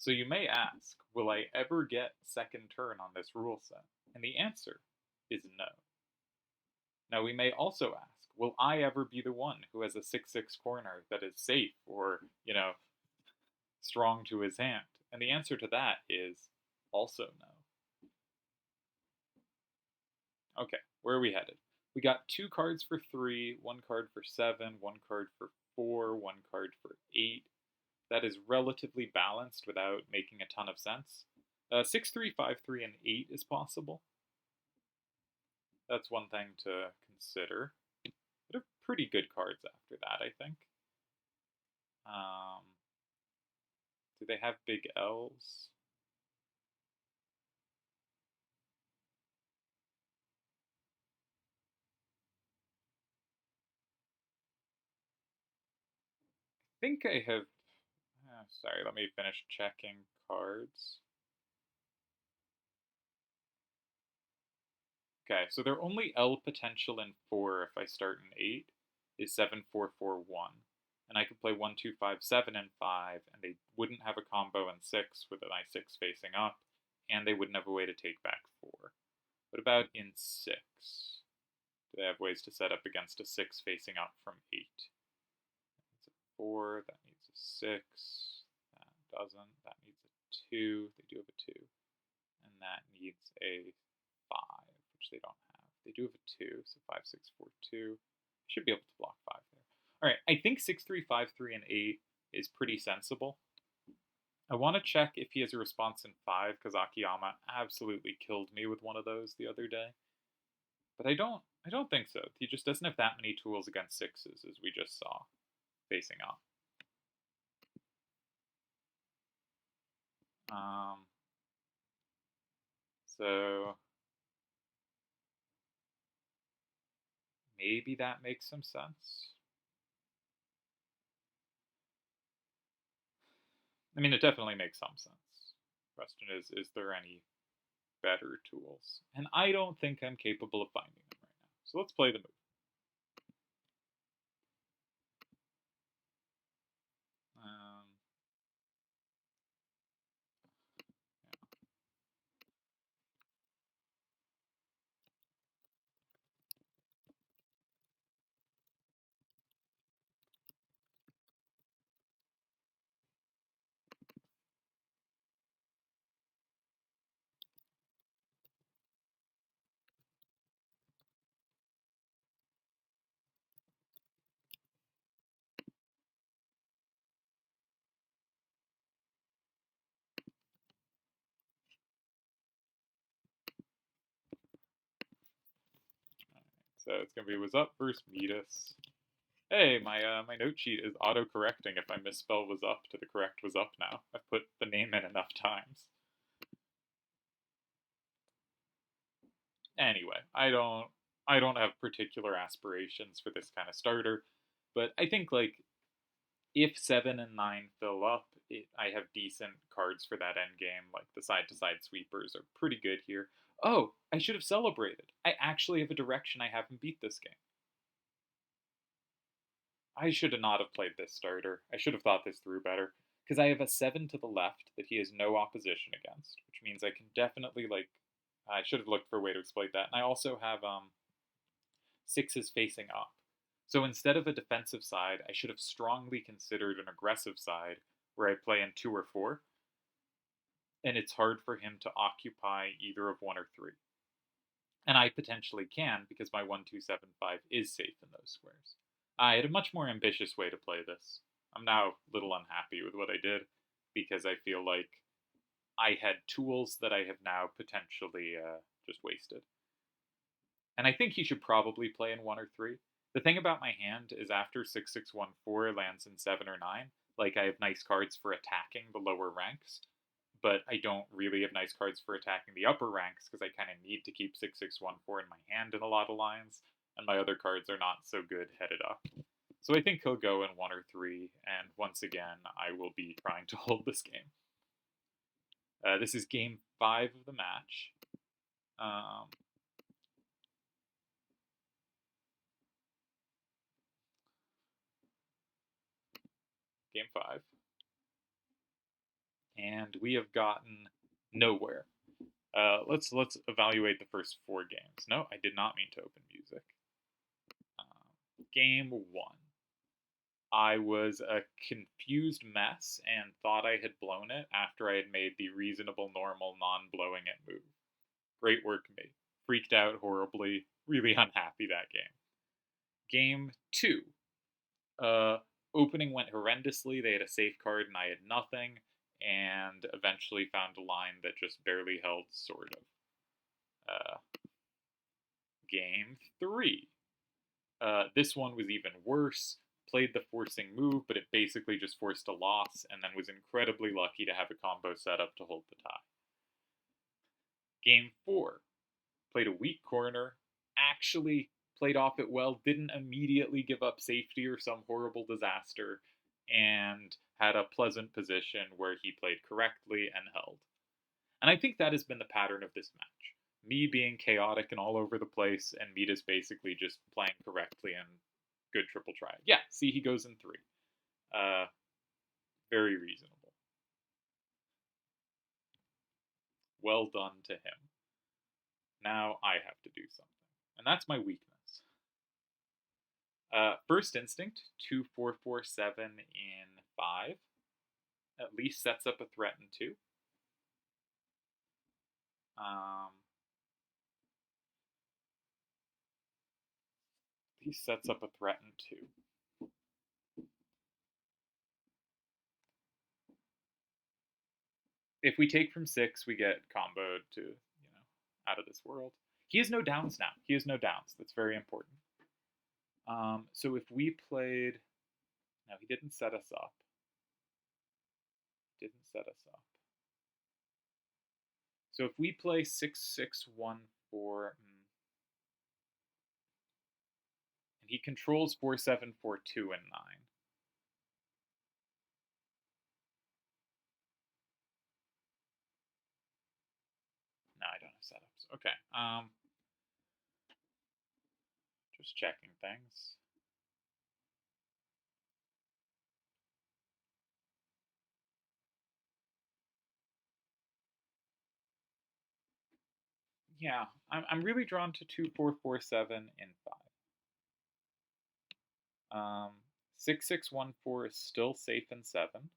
So you may ask, will I ever get second turn on this rule set? And the answer is no. Now we may also ask, will I ever be the one who has a 6/6 corner that is safe or, strong to his hand? And the answer to that is also no. Okay, where are we headed? We got 2 cards for 3, 1 card for 7, 1 card for 4, 1 card for 8. That is relatively balanced without making a ton of sense. 6, 3, 5, 3, and 8 is possible. That's one thing to consider. But are pretty good cards after that, I think. Do they have big L's? I think I have. Sorry, let me finish checking cards. Okay, so their only L potential in 4 if I start in 8 is 7, 4, 4, 1. And I could play 1, 2, 5, 7, and 5, and they wouldn't have a combo in 6 with my 6 facing up, and they wouldn't have a way to take back 4. What about in 6? Do they have ways to set up against a 6 facing up from 8? That's a 4, that needs a 6, that doesn't, that needs a 2, they do have a 2, and that needs a 5, which they don't have. They do have a 2, so 5, 6, 4, 2. Should be able to block 5 there. Alright, I think 6, 3, 5, 3, and 8 is pretty sensible. I want to check if he has a response in 5, because Akiyama absolutely killed me with one of those the other day. But I don't think so. He just doesn't have that many tools against 6s, as we just saw, facing up. So maybe that makes some sense. I mean, it definitely makes some sense. Question is there any better tools? And I don't think I'm capable of finding them right now. So let's play the move. So it's gonna be Wazzup versus Midas. Hey, my note sheet is auto-correcting if I misspell Wazzup to the correct Wazzup now. I've put the name in enough times. Anyway, I don't have particular aspirations for this kind of starter, but I think like if 7 and 9 fill up, I have decent cards for that endgame. Like the side-to-side sweepers are pretty good here. Oh, I should have celebrated. I actually have a direction I haven't beat this game. I should not have played this starter. I should have thought this through better. Because I have a 7 to the left that he has no opposition against, which means I can definitely, like, I should have looked for a way to exploit that. And I also have 6s facing up. So instead of a defensive side, I should have strongly considered an aggressive side where I play in 2 or 4. And it's hard for him to occupy either of 1 or 3. And I potentially can because my 1, 2, 7, 5 is safe in those squares. I had a much more ambitious way to play this. I'm now a little unhappy with what I did because I feel like I had tools that I have now potentially just wasted. And I think he should probably play in 1 or 3. The thing about my hand is after 6, 6, 1, 4 lands in 7 or 9, like I have nice cards for attacking the lower ranks, but I don't really have nice cards for attacking the upper ranks because I kind of need to keep 6, 6, 1, 4 in my hand in a lot of lines, and my other cards are not so good headed up. So I think he'll go in 1 or 3, and once again, I will be trying to hold this game. This is game 5 of the match. Game 5. and we have gotten nowhere. Let's evaluate the first 4 games. No, I did not mean to open music. Game 1. I was a confused mess and thought I had blown it after I had made the reasonable, normal, non-blowing it move. Great work, me. Freaked out horribly, really unhappy that game. Game 2. Opening went horrendously. They had a safe card and I had nothing, and eventually found a line that just barely held, sort of. Game 3. This one was even worse. Played the forcing move, but it basically just forced a loss, and then was incredibly lucky to have a combo set up to hold the tie. Game 4. Played a weak corner, actually played off it well, didn't immediately give up safety or some horrible disaster, and had a pleasant position where he played correctly and held. And I think that has been the pattern of this match. Me being chaotic and all over the place, and Midas basically just playing correctly and good triple try. Yeah, see, he goes in 3. Very reasonable. Well done to him. Now I have to do something. And that's my weakness. First Instinct, 2-4-4-7 in 5. At least sets up a threat in 2. He sets up a threat in 2. If we take from 6, we get comboed to, out of this world. He has no downs now. He has no downs. That's very important. So if we played... No, he didn't set us up. Didn't set us up. So if we play 6-6-1-4... and he controls 4-7-4-2 and 9. No, I don't have setups. Okay. Just checking things. Yeah, I'm really drawn to 2-4-4-7 in 5. 6-6-1-4 is still safe in 7.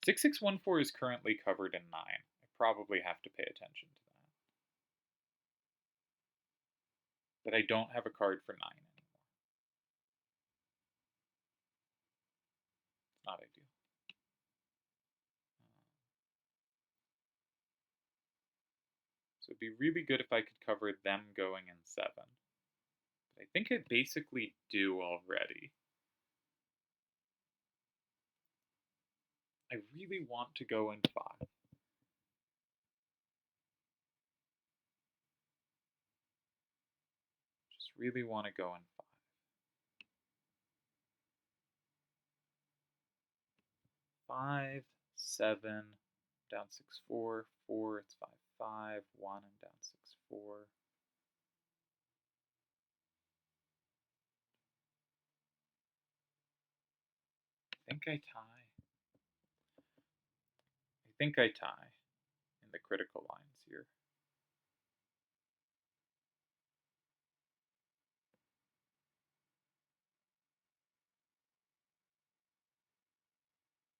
6-6-1-4 is currently covered in 9. I probably have to pay attention to that. But I don't have a card for 9 anymore. It's not ideal. So it'd be really good if I could cover them going in 7. But I think I basically do already. I really want to go in 5. Just really want to go in 5. 5, 7, down 6-4, 4, it's 5-5, 1, and down 6-4. I think I tie. I think I tie in the critical lines here.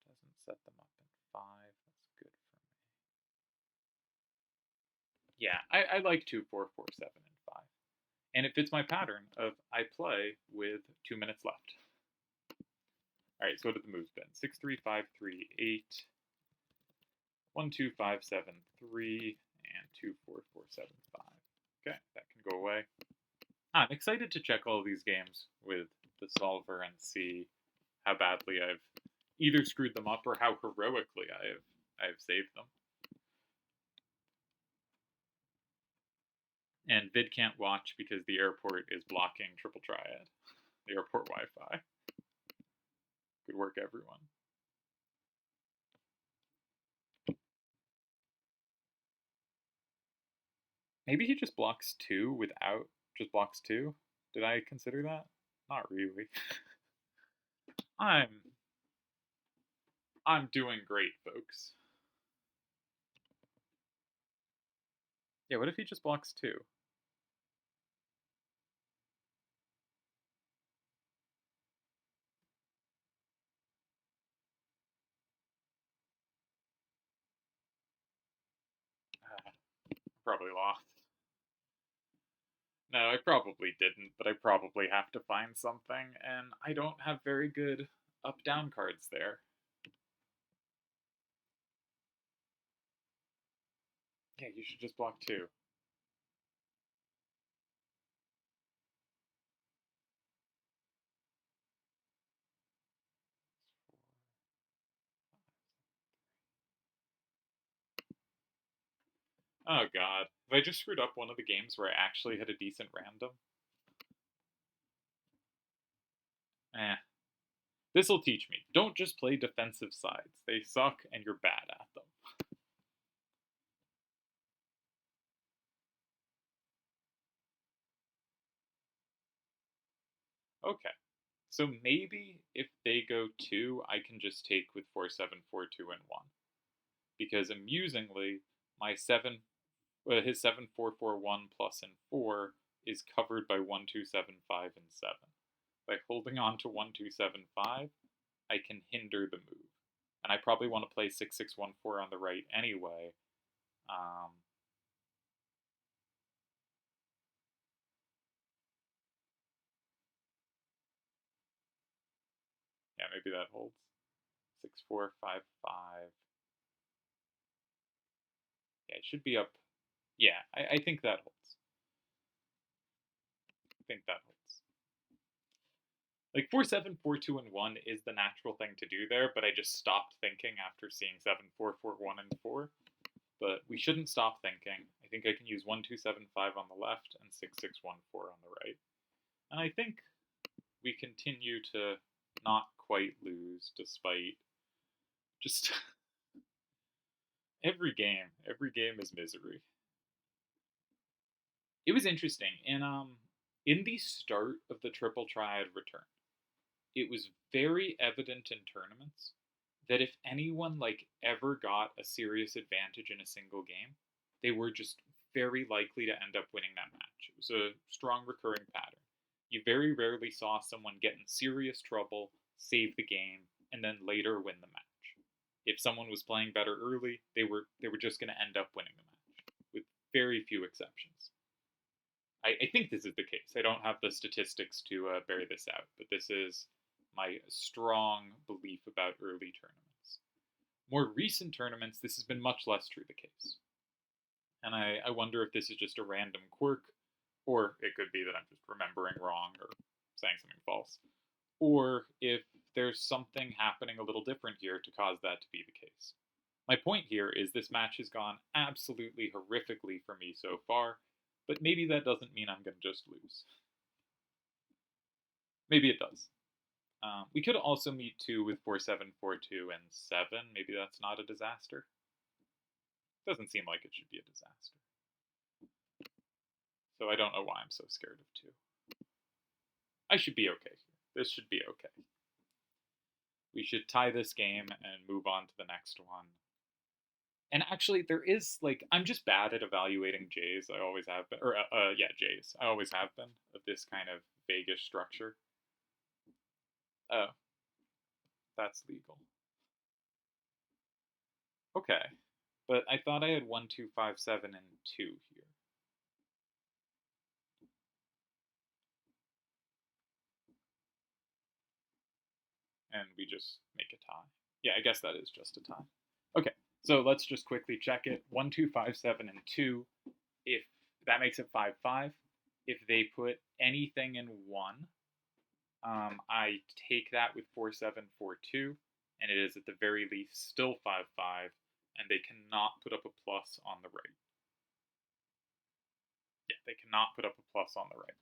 Doesn't set them up in 5. That's good for me. Yeah, I like 2-4-4-7 in 5. And it fits my pattern of I play with 2 minutes left. Alright, so what did the moves been? 6-3-5-3-8, 1-2-5-7-3, and 2-4-4-7-5. Okay, that can go away. I'm excited to check all of these games with the solver and see how badly I've either screwed them up or how heroically I have saved them. And Vid can't watch because the airport is blocking Triple Triad, the airport Wi-Fi. Good work, everyone. Maybe he just blocks 2 without, just blocks 2? Did I consider that? Not really. I'm doing great, folks. Yeah, what if he just blocks 2? Probably lost. No, I probably didn't, but I probably have to find something, and I don't have very good up-down cards there. Yeah, you should just block 2. Oh god. Have I just screwed up one of the games where I actually had a decent random? Eh. This'll teach me. Don't just play defensive sides. They suck and you're bad at them. Okay. So maybe if they go 2, I can just take with 4-7, 4-2, and 1. Because amusingly, my 7 his 7-4-4-1 plus and 4 is covered by 1-2-7-5 and 7. By holding on to 1-2-7-5, I can hinder the move. And I probably want to play 6-6-1-4 on the right anyway. Yeah, maybe that holds. 6-4-5-5. Yeah, it should be up. Yeah, I think that holds. I think that holds. Like 4-7, 4-2, and 1 is the natural thing to do there, but I just stopped thinking after seeing 7-4-4-1 and 4. But we shouldn't stop thinking. I think I can use 1-2-7-5 on the left and 6-6-1-4 on the right. And I think we continue to not quite lose despite just every game is misery. It was interesting in the start of the triple triad return. It was very evident in tournaments that if anyone like ever got a serious advantage in a single game, they were just very likely to end up winning that match. It was a strong recurring pattern. You very rarely saw someone get in serious trouble, save the game, and then later win the match. If someone was playing better early, they were just going to end up winning the match, with very few exceptions. I think this is the case. I don't have the statistics to bear this out, but this is my strong belief about early tournaments. More recent tournaments, this has been much less true the case. And I wonder if this is just a random quirk, or it could be that I'm just remembering wrong or saying something false, or if there's something happening a little different here to cause that to be the case. My point here is this match has gone absolutely horrifically for me so far, but maybe that doesn't mean I'm going to just lose. Maybe it does. We could also meet 2 with 4-7, 4-2, and 7. Maybe that's not a disaster. Doesn't seem like it should be a disaster. So I don't know why I'm so scared of 2. I should be okay here. This should be okay. We should tie this game and move on to the next one. And actually, there is, like, I'm just bad at evaluating J's. I always have been. Or, yeah, J's. I always have been, of this kind of vaguish structure. Oh. That's legal. Okay. But I thought I had 1, 2, 5, 7, and 2 here. And we just make a tie. Yeah, I guess that is just a tie. Okay, so let's just quickly check it. 1, 2, 5, 7, and 2. If that makes it 5, 5. If they put anything in 1, I take that with 4, 7, 4, 2, and it is at the very least still 5, 5, and they cannot put up a plus on the right. Yeah, they cannot put up a plus on the right.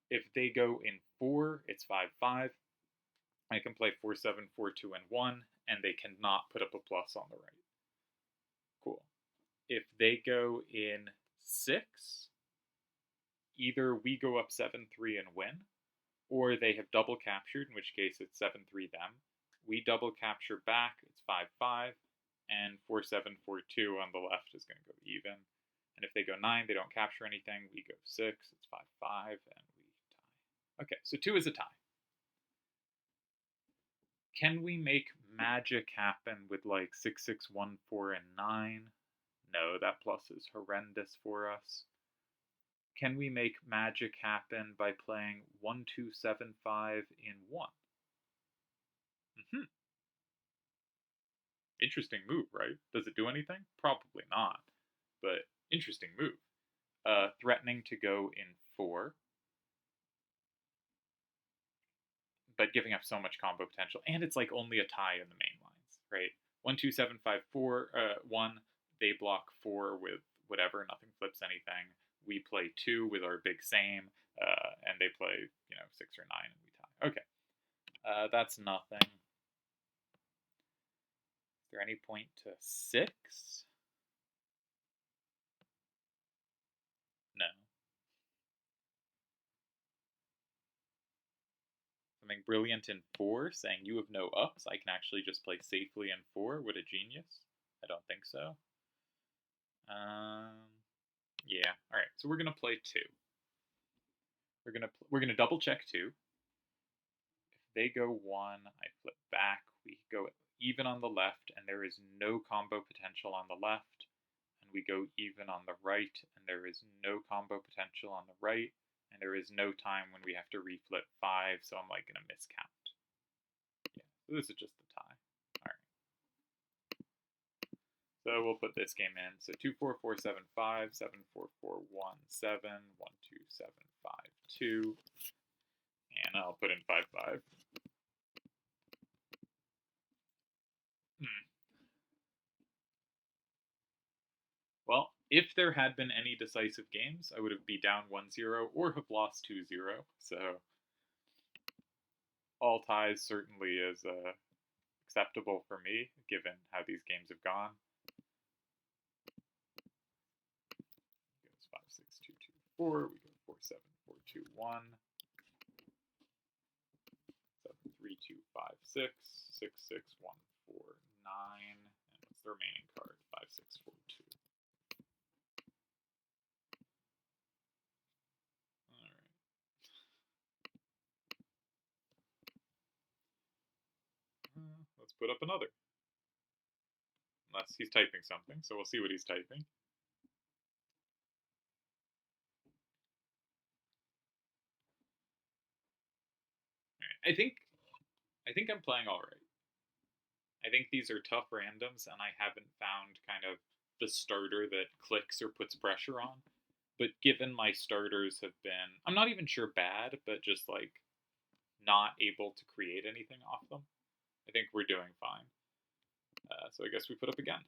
If they go in 4, it's 5, 5. I can play 4, 7, 4, 2, and 1, and they cannot put up a plus on the right. Cool. If they go in 6, either we go up 7, 3 and win, or they have double captured, in which case it's 7, 3 them. we double capture back, it's 5-5, and 4-7-4-2 on the left is going to go even. And if they go 9, they don't capture anything, we go 6, it's 5-5, and we tie. Okay, so 2 is a tie. Can we make magic happen with like 6-6-1-4 and 9? No, that plus is horrendous for us. Can we make magic happen by playing 1-2-7-5 in 1? Interesting move, right? Does it do anything? Probably not, but interesting move. Threatening to go in 4, but giving up so much combo potential, and it's like only a tie in the main lines, right? 1-2-7-5-4, 1. They block 4 with whatever, nothing flips anything. We play 2 with our big same, and they play 6 or 9, and we tie. Okay, that's nothing. Is there any point to 6? No. Something brilliant in 4, saying you have no ups. I can actually just play safely in 4. What a genius. I don't think so. Yeah. All right. So we're gonna play 2. We're gonna double check 2. If they go 1, I flip back. We go even on the left, and there is no combo potential on the left. And we go even on the right, and there is no combo potential on the right. And there is no time when we have to reflip 5, so I'm like gonna miscount. Yeah, so this is just a tie. Alright. So we'll put this game in. So 2-4-4-7-5, 7-4-4-1-7, 1-2-7-5-2. And I'll put in 5-5. Well, if there had been any decisive games, I would have been down 1-0 or have lost 2-0. So all ties certainly is acceptable for me, given how these games have gone. It goes 5-6-2-2-4. We go 4-7-4-2-1. 7-3-2-5-6. 6-6-1-4-9. And what's the remaining card? 5-6-4-2. Let's put up another. Unless he's typing something, so we'll see what he's typing. Alright, I think I'm playing alright. I think these are tough randoms, and I haven't found kind of the starter that clicks or puts pressure on. But given my starters have been, I'm not even sure bad, but just like not able to create anything off them, I think we're doing fine. So I guess we put up again.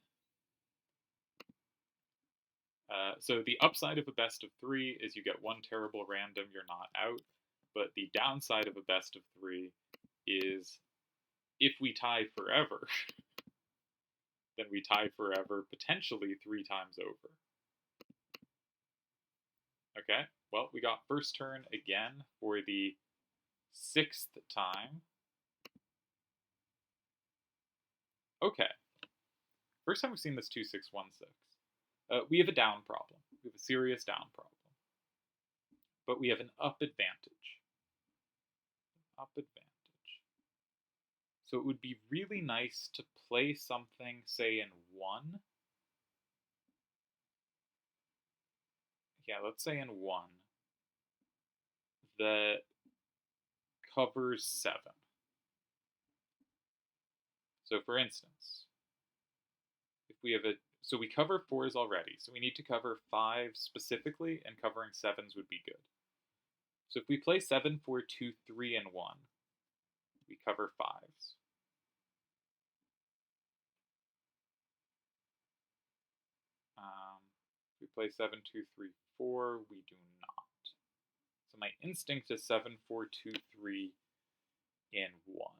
So the upside of a best of 3 is you get 1 terrible random, you're not out. But the downside of a best of 3 is if we tie forever, then we tie forever, potentially 3 times over. Okay, well, we got first turn again for the 6th time. Okay, first time we've seen this 2-6-1-6. We have a down problem. We have a serious down problem. But we have an up advantage. Up advantage. So it would be really nice to play something, say, in 1. Yeah, let's say in 1 that covers 7. So for instance, if we have so we cover 4s already, so we need to cover 5 specifically, and covering 7s would be good. So if we play 7-4-2-3 and 1, we cover 5s. If we play 7-2-3-4, we do not. So my instinct is 7-4-2-3 in 1.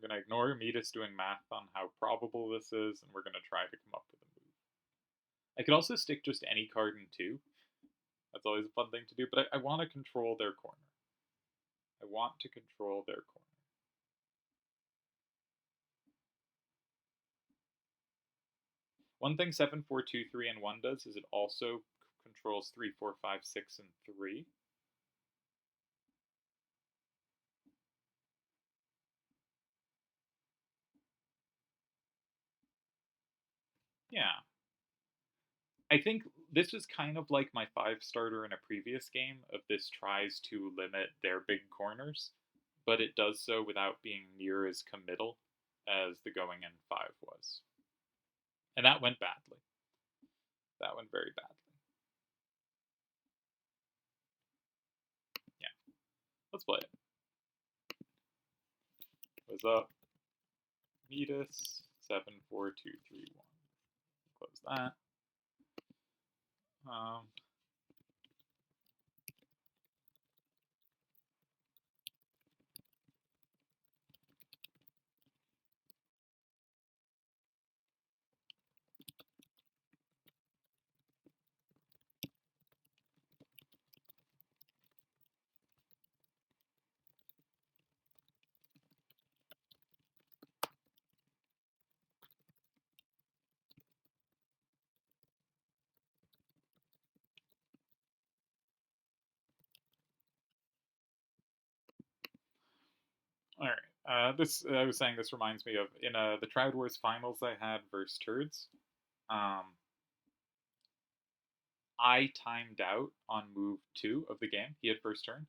I'm going to ignore Midas doing math on how probable this is, and we're going to try to come up with a move. I could also stick just any card in 2. That's always a fun thing to do, but I want to control their corner. I want to control their corner. One thing 7, 4, 2, 3, and 1 does is it also controls 3, 4, 5, 6, and 3. Yeah. I think this was kind of like my 5-starter in a previous game of this tries to limit their big corners, but it does so without being near as committal as the going in 5 was. And that went badly. That went very badly. Yeah. Let's play it. Wazzup? Midas, 7, 4, 2, 3, 1. Close that. All right. This I was saying this reminds me of in the Troud Wars finals I had versus Turds. I timed out on move 2 of the game. He had first turn,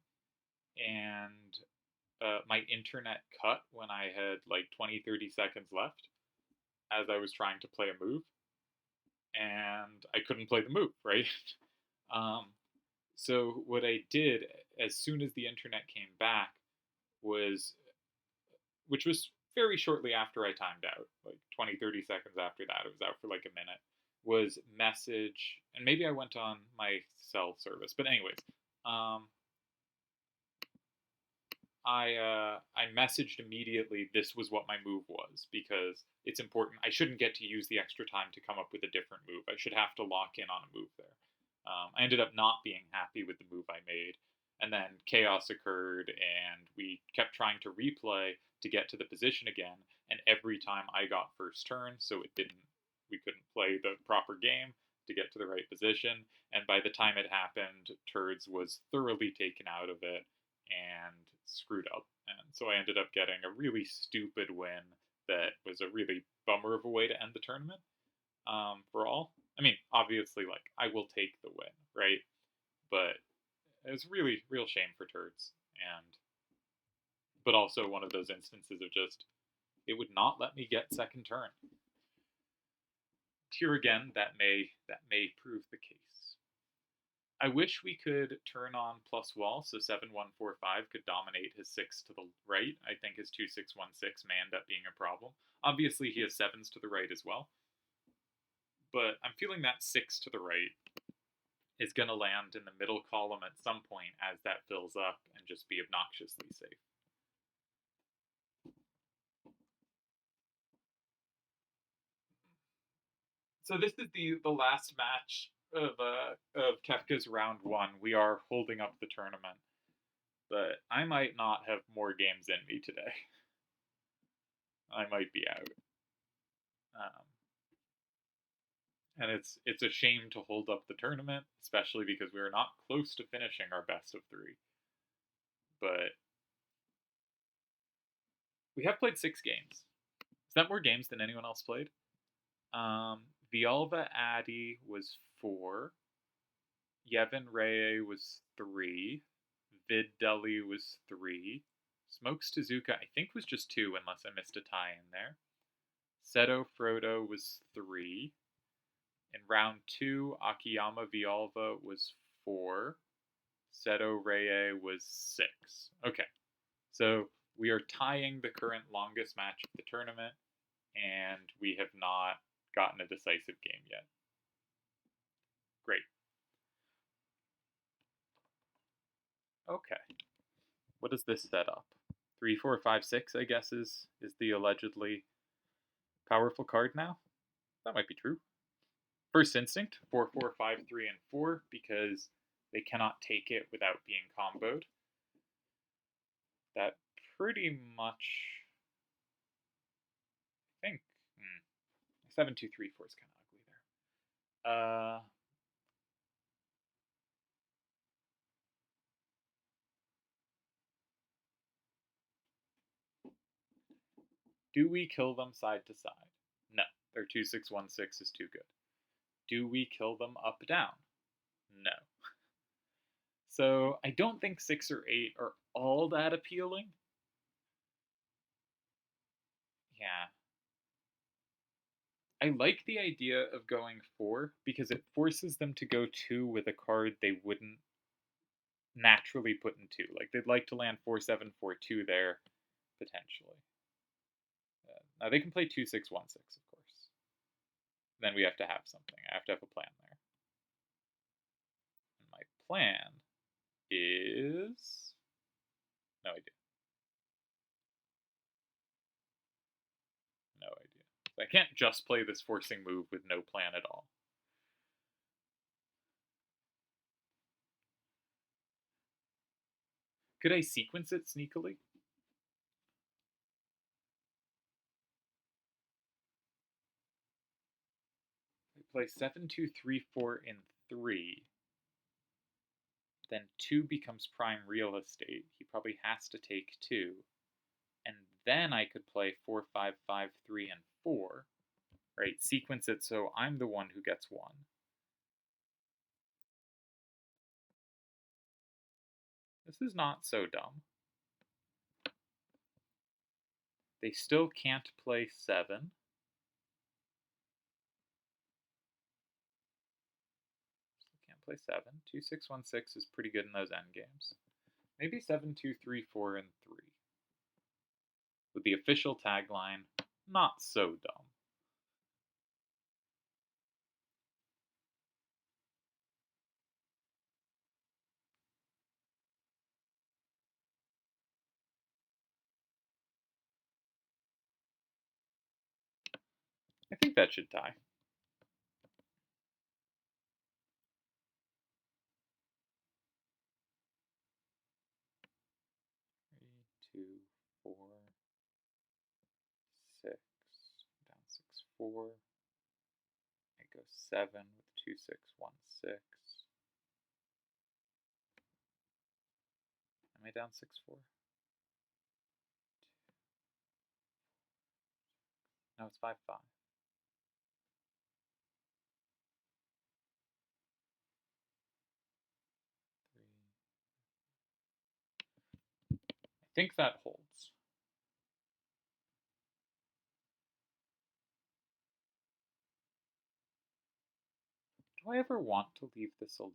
and my internet cut when I had like 20, 30 seconds left as I was trying to play a move, and I couldn't play the move, right? um, so what I did as soon as the internet came back was, which was very shortly after I timed out, like 20, 30 seconds after that, it was out for like a minute, was message, and maybe I went on my cell service, but anyways, I messaged immediately this was what my move was because it's important. I shouldn't get to use the extra time to come up with a different move. I should have to lock in on a move there. I ended up not being happy with the move I made, and then chaos occurred, and we kept trying to replay to get to the position again. And every time I got first turn, so we couldn't play the proper game to get to the right position. And by the time it happened, Turds was thoroughly taken out of it and screwed up. And so I ended up getting a really stupid win that was a really bummer of a way to end the tournament for all. I mean, obviously, like, I will take the win, right? But it was really, real shame for Turds. But also one of those instances of just, it would not let me get second turn. Here again, that may prove the case. I wish we could turn on plus wall, so 7-1-4-5 could dominate his 6 to the right. I think his 2-6-1-6 may end up being a problem. Obviously, he has 7s to the right as well. But I'm feeling that 6 to the right is going to land in the middle column at some point as that fills up and just be obnoxiously safe. So this is the last match of Kefka's round 1. We are holding up the tournament, but I might not have more games in me today. I might be out, and it's a shame to hold up the tournament, especially because we are not close to finishing our best of 3. But we have played 6 games. Is that more games than anyone else played? Vialva Addy was 4. Yevon Reye was 3. Vid Deli was 3. Smokes Tezuka, I think, was just 2, unless I missed a tie in there. Seto Frodo was 3. In round 2, Akiyama Vialva was 4. Seto Reye was 6. Okay, so we are tying the current longest match of the tournament, and we have not gotten a decisive game yet. Great. Okay. What does this set up? 3, 4, 5, 6, I guess, is the allegedly powerful card now? That might be true. First Instinct, 4, 4, 5, 3, and 4, because they cannot take it without being comboed. That pretty much, I think, 7, 2, 3, 4 is kind of ugly there. Do we kill them side to side? No. Their 2, 6, 1, 6 is too good. Do we kill them up down? No. So I don't think 6 or 8 are all that appealing. Yeah. I like the idea of going 4 because it forces them to go 2 with a card they wouldn't naturally put in 2. Like they'd like to land 4, 7, 4, 2 there, potentially. Now they can play 2, 6, 1, 6, of course. Then we have to have something. I have to have a plan there. And my plan is no idea. No idea. I can't just play this forcing move with no plan at all. Could I sequence it sneakily? I play 7, 2, 3, 4, and 3. Then 2 becomes prime real estate. He probably has to take 2. And then I could play 4, 5, 5, 3, and 4. Right? Sequence it so I'm the one who gets 1. This is not so dumb. They still can't play 7. Still can't play 7. 2, 6, 1, 6 is pretty good in those endgames. Maybe 7, 2, 3, 4, and 3. With the official tagline, not so dumb. I think that should tie. Three, 2, 4, 6, down 6, 4. I go 7 with 2, 6, 1, 6. Am I down 6, 4? No, it's 5, 5. I think that holds. Do I ever want to leave this alone?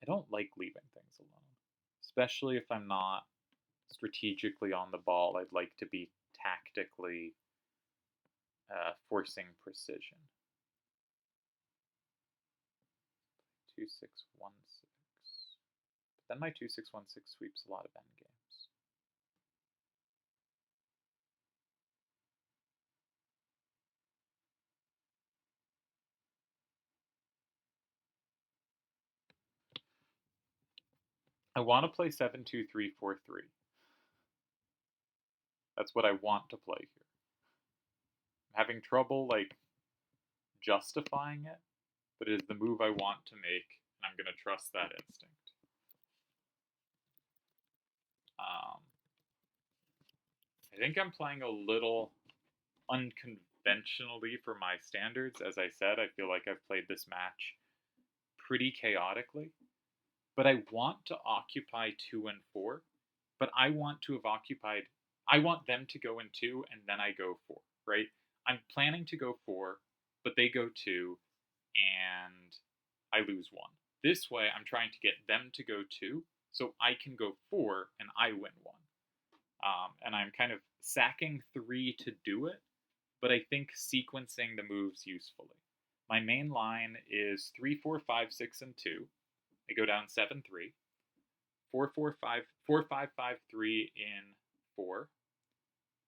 I don't like leaving things alone, especially if I'm not strategically on the ball. I'd like to be tactically forcing precision. 2, 6, 1, 6. But then my 2, 6, 1, 6 sweeps a lot of endgames. I want to play 7, 2, 3, 4, 3. That's what I want to play here. I'm having trouble like justifying it, but it is the move I want to make, and I'm going to trust that instinct. I think I'm playing a little unconventionally for my standards. As I said, I feel like I've played this match pretty chaotically, but I want to occupy 2 and 4, but I want to have occupied, I want them to go in 2 and then I go 4, right? I'm planning to go 4, but they go 2 and I lose 1. This way, I'm trying to get them to go 2 so I can go 4 and I win 1. And I'm kind of sacking 3 to do it, but I think sequencing the moves usefully. My main line is 3, 4, 5, 6, and 2. I go down 7, 3. 4, 4, 5, 4, 5, 5, 3 in 4.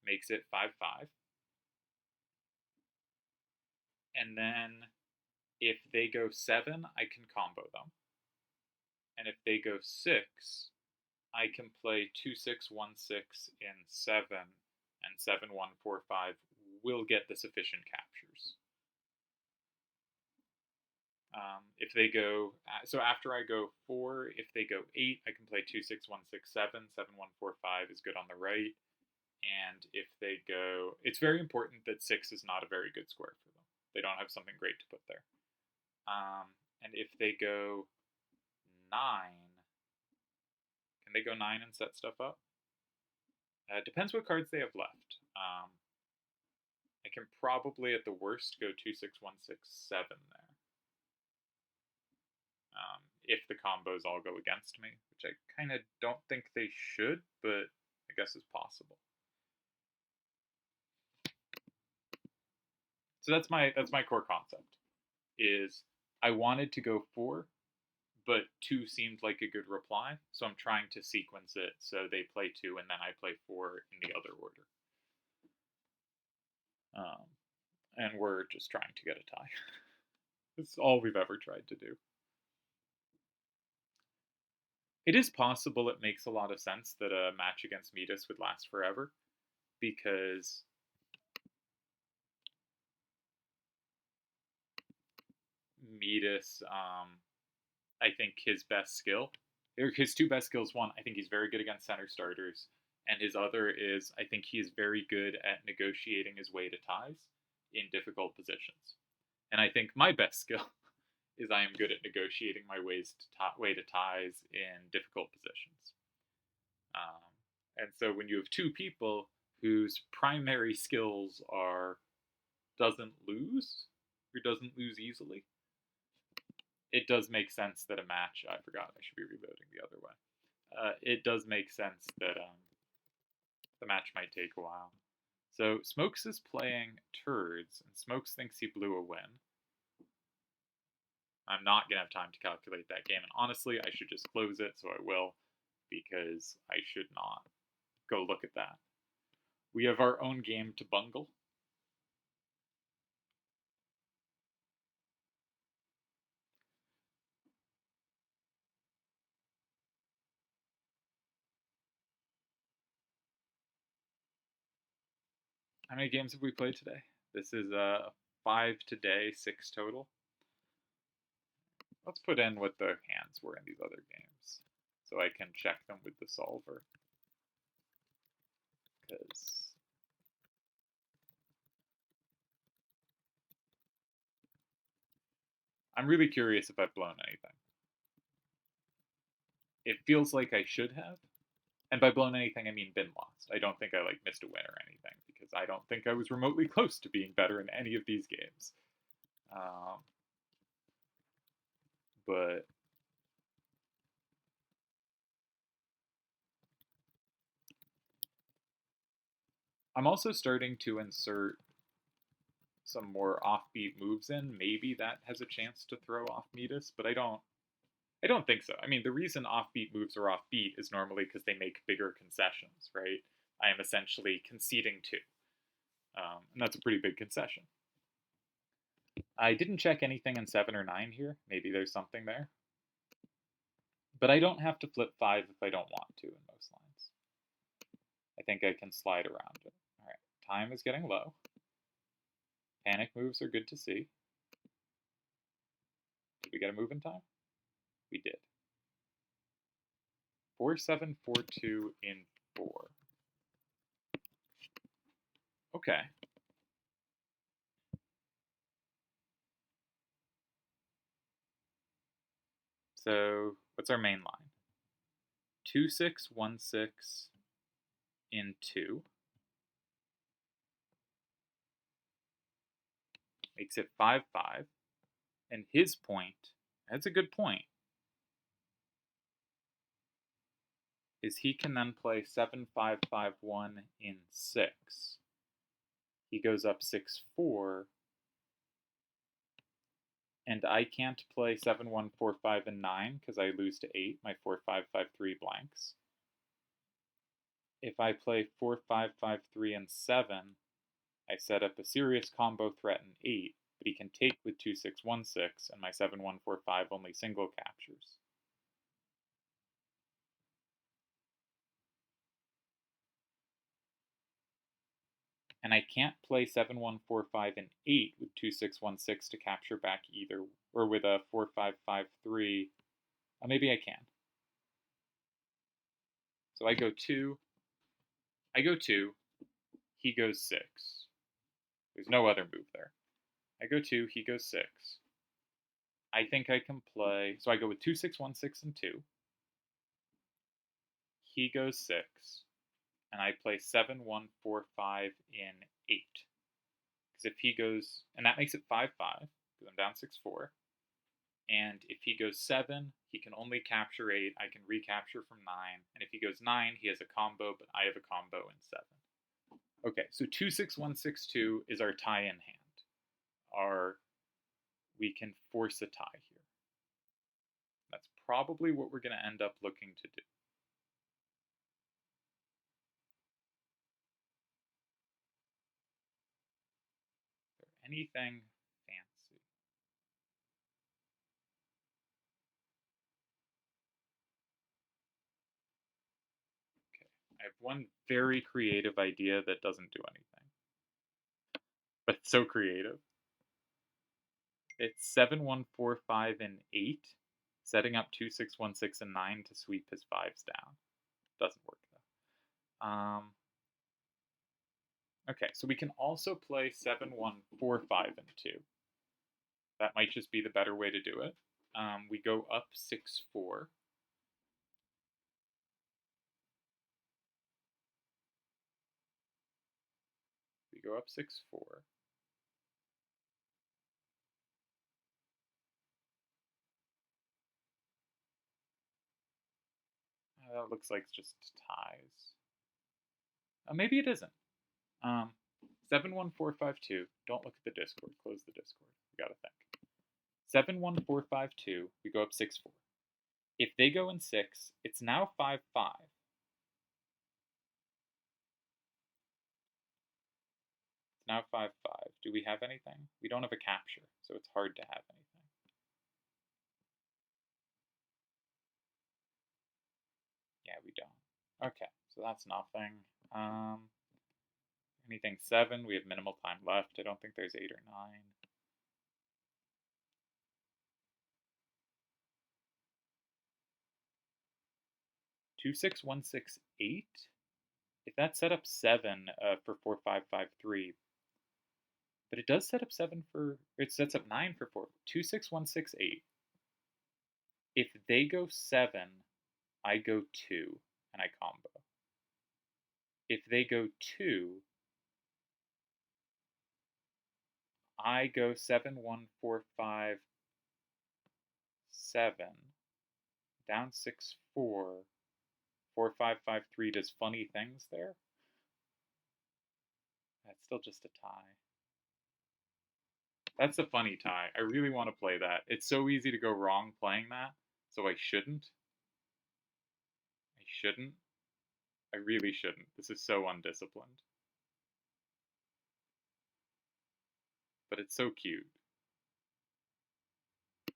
Makes it 5, 5. And then if they go 7, I can combo them. And if they go 6, I can play 2 6 1 6 in 7, and 7 1 4 5 will get the sufficient captures. If they go, so after I go 4, if they go 8, I can play 2 6 1 6 7. 7 1 4 5 is good on the right. And if they go, it's very important that 6 is not a very good square for them. They don't have something great to put there. And if they go 9, can they go 9 and set stuff up? Depends what cards they have left. I can probably, at the worst, go 2 6 1 6 7 there. If the combos all go against me, which I kind of don't think they should, but I guess is possible. So that's my core concept. Is I wanted to go 4, but 2 seemed like a good reply, so I'm trying to sequence it so they play 2 and then I play 4 in the other order. And we're just trying to get a tie. It's all we've ever tried to do. It is possible it makes a lot of sense that a match against Midas would last forever, because Midas, I think his best skill, or his two best skills, one, I think he's very good against center starters, and his other is I think he is very good at negotiating his way to ties in difficult positions. And I think my best skill is I am good at negotiating my way to ties in difficult positions. And so when you have two people whose primary skills are doesn't lose easily, it does make sense that a match, I forgot I should be reloading the other way. It does make sense that the match might take a while. So Smokes is playing turds, and Smokes thinks he blew a win. I'm not going to have time to calculate that game, and honestly, I should just close it, so I will, because I should not go look at that. We have our own game to bungle. How many games have we played today? This is 5 today, 6 total. Let's put in what the hands were in these other games, so I can check them with the solver. Because I'm really curious if I've blown anything. It feels like I should have. And by blown anything, I mean been lost. I don't think I missed a win or anything, because I don't think I was remotely close to being better in any of these games. But I'm also starting to insert some more offbeat moves in. Maybe that has a chance to throw off Midas, but I don't think so. I mean, the reason offbeat moves are offbeat is normally because they make bigger concessions, right? I am essentially conceding 2. And that's a pretty big concession. I didn't check anything in 7 or 9 here. Maybe there's something there. But I don't have to flip 5 if I don't want to in most lines. I think I can slide around it. All right, time is getting low. Panic moves are good to see. Did we get a move in time? We did. 4 7 4 2 in 4. Okay. So what's our main line? 2 6 1 6 in 2. Makes it 5 5. And his point, that's a good point, is he can then play 7 5 5 1 in 6. He goes up 6 4. And I can't play 7 1 4 5 and 9 because I lose to 8. My 4 5 5 3 blanks. If I play 4 5 5 3 and 7, I set up a serious combo threat in 8, but he can take with 2-6-1-6, and my 7-1-4-5 only single captures. And I can't play 7-1-4-5 and 8 with 2-6-1-6 to capture back either, or with a 4-5-5-3. Maybe I can. So I go 2, he goes 6. There's no other move there. I go 2, he goes 6. I think I can play, so I go with 2-6-1-6 and 2. He goes 6, and I play 7-1-4-5 in 8. Because if he goes, and that makes it 5-5, because I'm down 6-4. And if he goes 7, he can only capture 8. I can recapture from 9. And if he goes 9, he has a combo, but I have a combo in 7. Okay, so 2-6-1-6-2 is our tie in hand. We can force a tie here. That's probably what we're going to end up looking to do. Is there anything fancy? Okay, I have one very creative idea that doesn't do anything. But it's so creative. It's 7-1-4-5 and 8, setting up 2-6-1-6 and 9 to sweep his 5s down. Doesn't work though. Okay, so we can also play 7-1-4-5 and 2. That might just be the better way to do it. We go up 6-4. We go up 6-4. That looks like it's just ties. Maybe it isn't. 7-1-4-5-2. Don't look at the Discord. Close the Discord. We gotta think. 7-1-4-5-2. We go up 6-4. If they go in 6, it's now 5-5. It's now 5-5. Do we have anything? We don't have a capture, so it's hard to have anything. Yeah, we don't. Okay, so that's nothing. Anything 7, we have minimal time left. I don't think there's 8 or 9. Two, 6, 1, 6, 8. If that set up 7 for 4, 5, 5, 3, but it does set up 7 for, it sets up 9 for 4. 2, 6, 1, 6, 8. If they go 7, I go 2, and I combo. If they go 2, I go 7, 1, 4, 5, 7, down 6, 4, 4, 5, 5, 3 does funny things there. That's still just a tie. That's a funny tie. I really want to play that. It's so easy to go wrong playing that, so I shouldn't. I really shouldn't. This is so undisciplined. But it's so cute.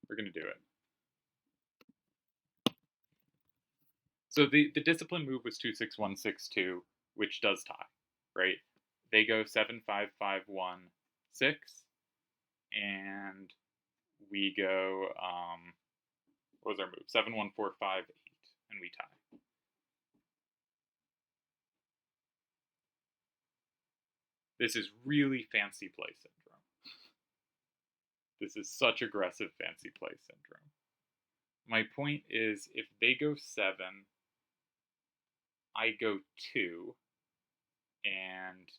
We're going to do it. So the discipline move was 2-6-1-6-2, which does tie, right? They go 7-5-5-1-6, and we go, what was our move? 7-1-4-5-8, and we tie. This is really fancy play syndrome. This is such aggressive fancy play syndrome. My point is, if they go 7, I go 2, and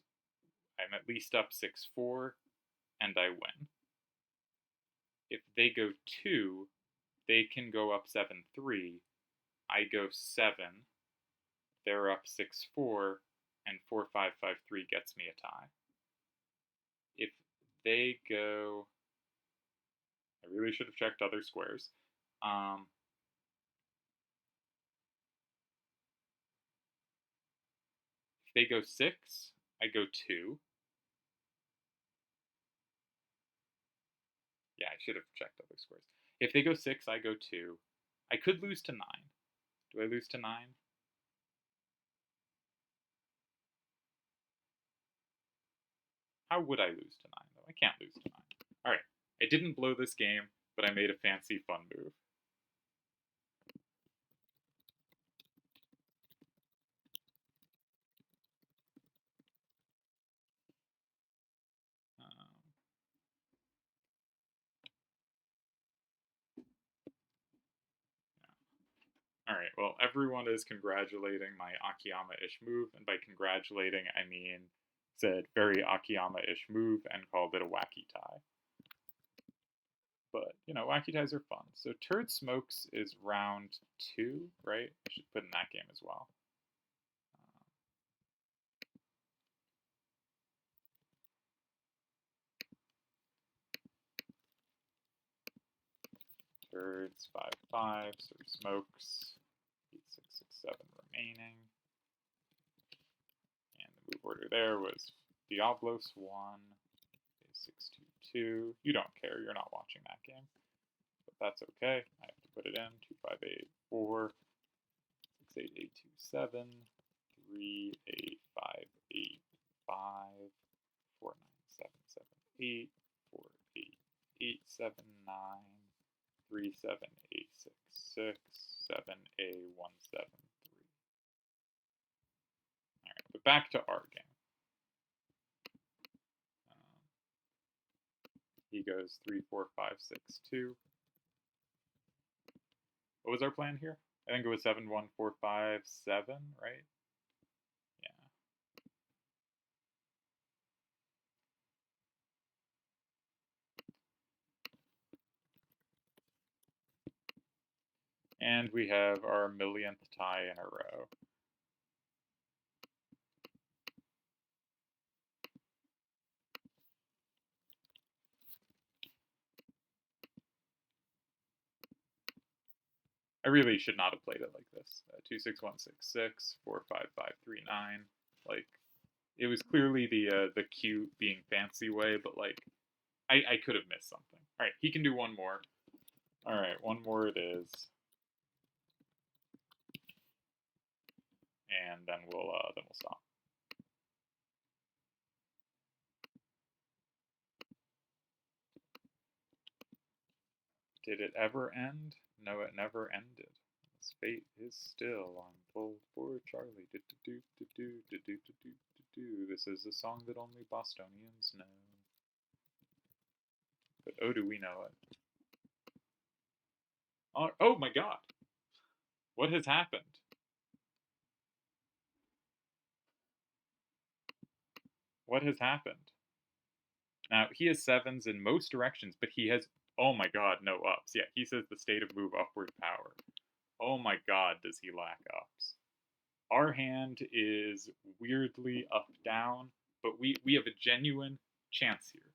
I'm at least up 6-4, and I win. If they go 2, they can go up 7-3, I go 7, they're up 6-4, and 4-5-5-3 gets me a tie. If they go, I really should have checked other squares. If they go 6, I go 2. should have checked other scores. If they go 6, I go 2. I could lose to 9. Do I lose to 9? How would I lose to 9, though? I can't lose to 9. Alright, I didn't blow this game, but I made a fancy fun move. Alright, well, everyone is congratulating my Akiyama-ish move, and by congratulating, I mean said very Akiyama-ish move and called it a wacky tie. But, you know, wacky ties are fun. So Turd Smokes is round 2, right? I should put in that game as well. Turds, 5-5, Turd Smokes, 8-6-6-7 remaining. And the move order there was Diablos 1, 6-2-2. You don't care, you're not watching that game. But that's okay. I have to put it in. 2-5-8-4, 6-8-8-2-7, 3-8-5-8-5, 4-9-7-7-8, 4-8-8-7-9, 3-7-8-6-6, 7-A-1-7-3. Alright, but back to our game. He goes 3-4-5-6-2. What was our plan here? I think it was 7-1-4-5-7, right? Yeah. And we have our millionth tie in a row. I really should not have played it like this. 2-6-1-6-6, 4-5-5-3-9. Like, it was clearly the cute being fancy way, but like, I could have missed something. All right, he can do one more. All right, one more it is, and then we'll stop. Did it ever end? No, it never ended. His fate is still untold for Charlie. This is a song that only Bostonians know. But oh, do we know it? Oh my God! What has happened? What has happened? Now, he has 7s in most directions, but he has, oh my God, no ups. Yeah, he says the state of move upward power. Oh my God, does he lack ups. Our hand is weirdly up-down, but we have a genuine chance here.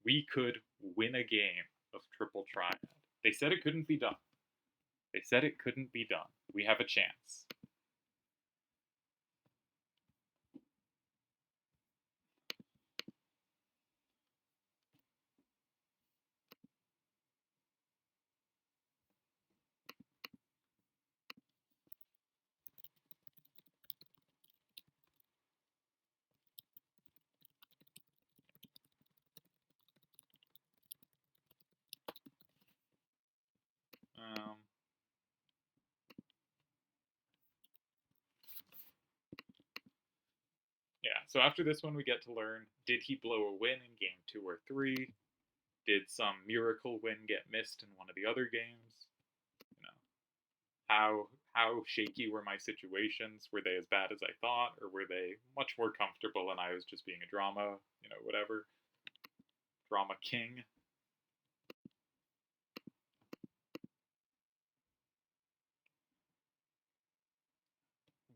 We could win a game of Triple Triad. They said it couldn't be done. They said it couldn't be done. We have a chance. Yeah, so after this one we get to learn, did he blow a win in game 2 or 3? Did some miracle win get missed in one of the other games? You know, how shaky were my situations? Were they as bad as I thought, or were they much more comfortable and I was just being a drama, you know, whatever. Drama king.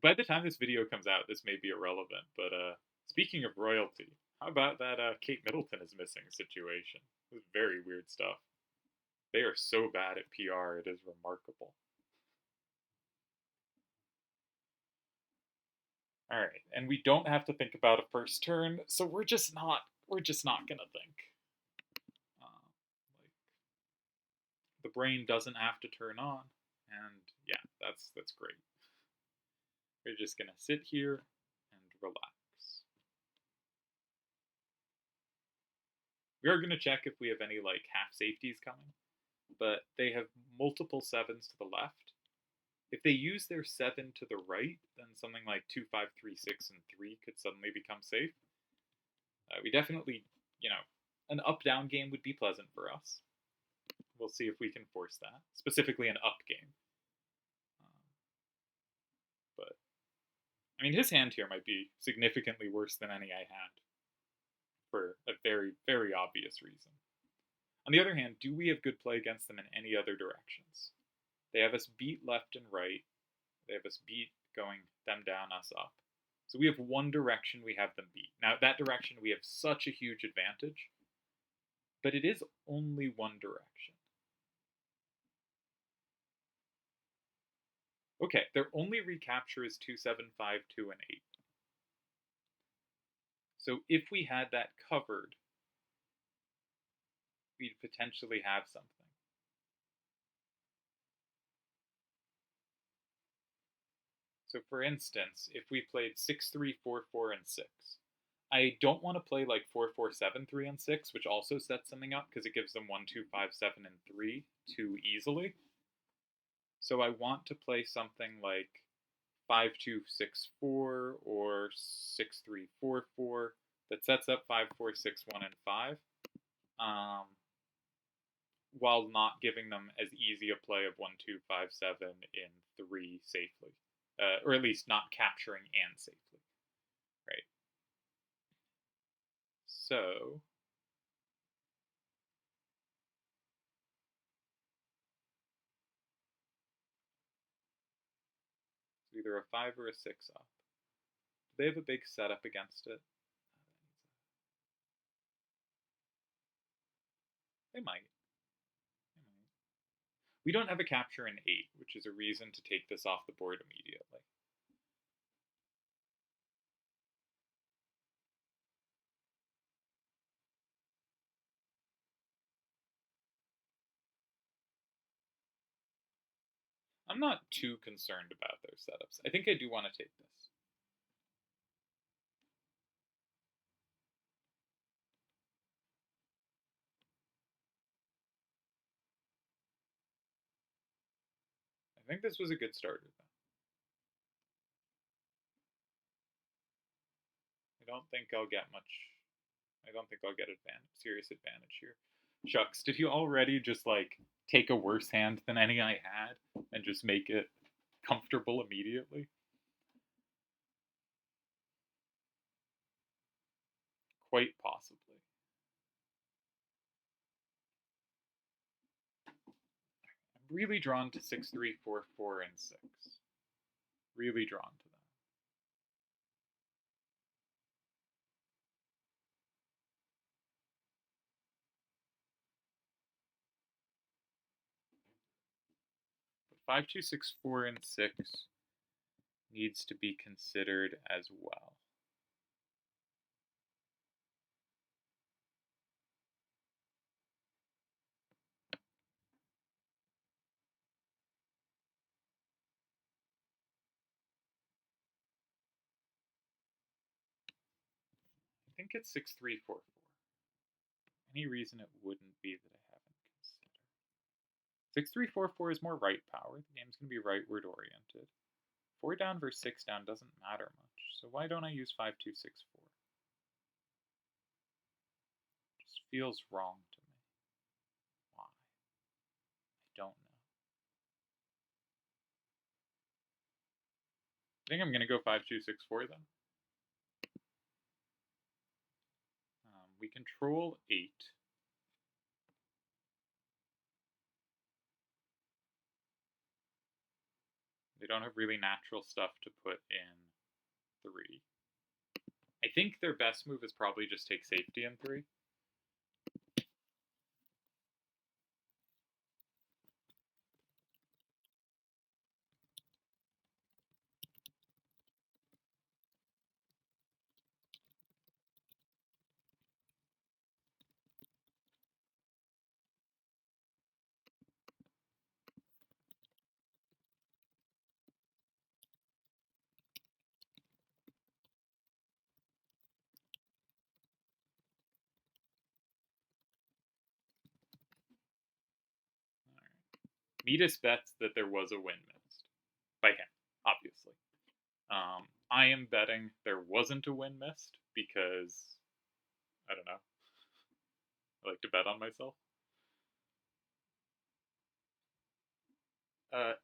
By the time this video comes out, this may be irrelevant, but speaking of royalty, how about that Kate Middleton is missing situation? This is very weird stuff. They are so bad at PR, it is remarkable. All right, and we don't have to think about a first turn, so we're just not gonna think. the brain doesn't have to turn on. And yeah, that's great. We're just gonna sit here and relax. We are gonna check if we have any like half safeties coming, but they have multiple 7s to the left. If they use their 7 to the right, then something like 2, 5, 3, 6, and 3 could suddenly become safe. We definitely, an up-down game would be pleasant for us. We'll see if we can force that, specifically an up game. But, I mean, his hand here might be significantly worse than any I had, for a very, very obvious reason. On the other hand, do we have good play against them in any other directions? They have us beat left and right. They have us beat going them down, us up. So we have one direction we have them beat. Now, that direction we have such a huge advantage, but it is only one direction. Okay, their only recapture is 2, 7, 5, 2, and 8. So if we had that covered, we'd potentially have something. So for instance, if we played 6, 3, 4, 4, and 6, I don't want to play like 4, 4, 7, 3, and 6, which also sets something up because it gives them 1, 2, 5, 7, and 3 too easily. So I want to play something like 5, 2, 6, 4 or 6, 3, 4, 4 that sets up 5, 4, 6, 1, and 5, while not giving them as easy a play of 1, 2, 5, 7 in 3 safely. Or at least not capturing and safely, right? So it's either a 5 or a 6 up. Do they have a big setup against it? They might. We don't have a capture in 8, which is a reason to take this off the board immediately. I'm not too concerned about their setups. I think I do want to take this. I think this was a good starter, though. I don't think I'll get serious advantage here. Shucks, did you already just like take a worse hand than any I had and just make it comfortable immediately? Quite possibly. I'm really drawn to 6, 3, 4, 4, and 6. Really drawn to them. But 5, 2, 6, 4, and 6 needs to be considered as well. I think it's 6, 3, 4, 4. Any reason it wouldn't be that I haven't considered? 6, 3, 4, 4 is more right power. The game's going to be rightward oriented. 4 down versus 6 down doesn't matter much. So why don't I use 5, 2, 6, 4? Just feels wrong to me. Why? I don't know. I think I'm going to go 5, 2, 6, 4 then. We control 8. They don't have really natural stuff to put in 3. I think their best move is probably just take safety in 3. Midas bets that there was a win missed. By him, obviously. I am betting there wasn't a win missed because, I don't know, I like to bet on myself.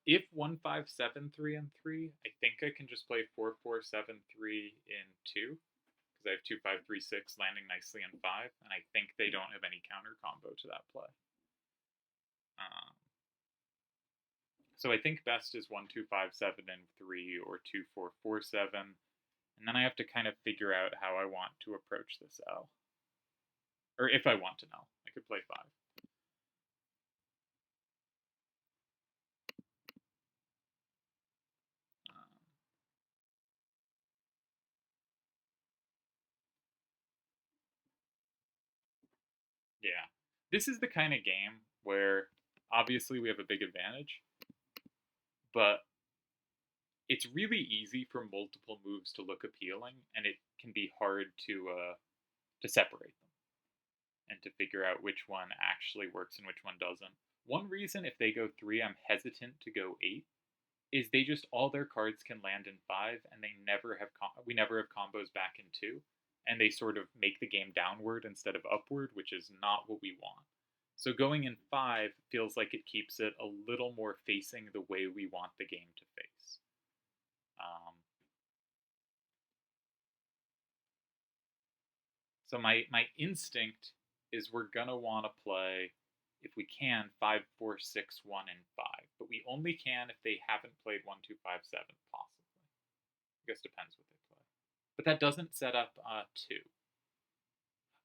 If 1-5-7-3 and 3, I think I can just play 4-4-7-3 in 2, because I have 2-5-3-6 landing nicely in 5, and I think they don't have any counter combo to that play. So I think best is 1-2-5-7 and 3 or 2-4-4-7, and then I have to kind of figure out how I want to approach this L. Or if I want to know, I could play 5. Yeah. This is the kind of game where obviously we have a big advantage, but it's really easy for multiple moves to look appealing, and it can be hard to separate them and to figure out which one actually works and which one doesn't. One reason if they go 3 I'm hesitant to go 8 is they just all their cards can land in 5, and we never have combos back in 2, and they sort of make the game downward instead of upward, which is not what we want. So going in 5 feels like it keeps it a little more facing the way we want the game to face. So my instinct is we're gonna want to play, if we can, 5-4-6-1 and 5, but we only can if they haven't played 1-2-5-7, possibly. I guess depends what they play. But that doesn't set up 2.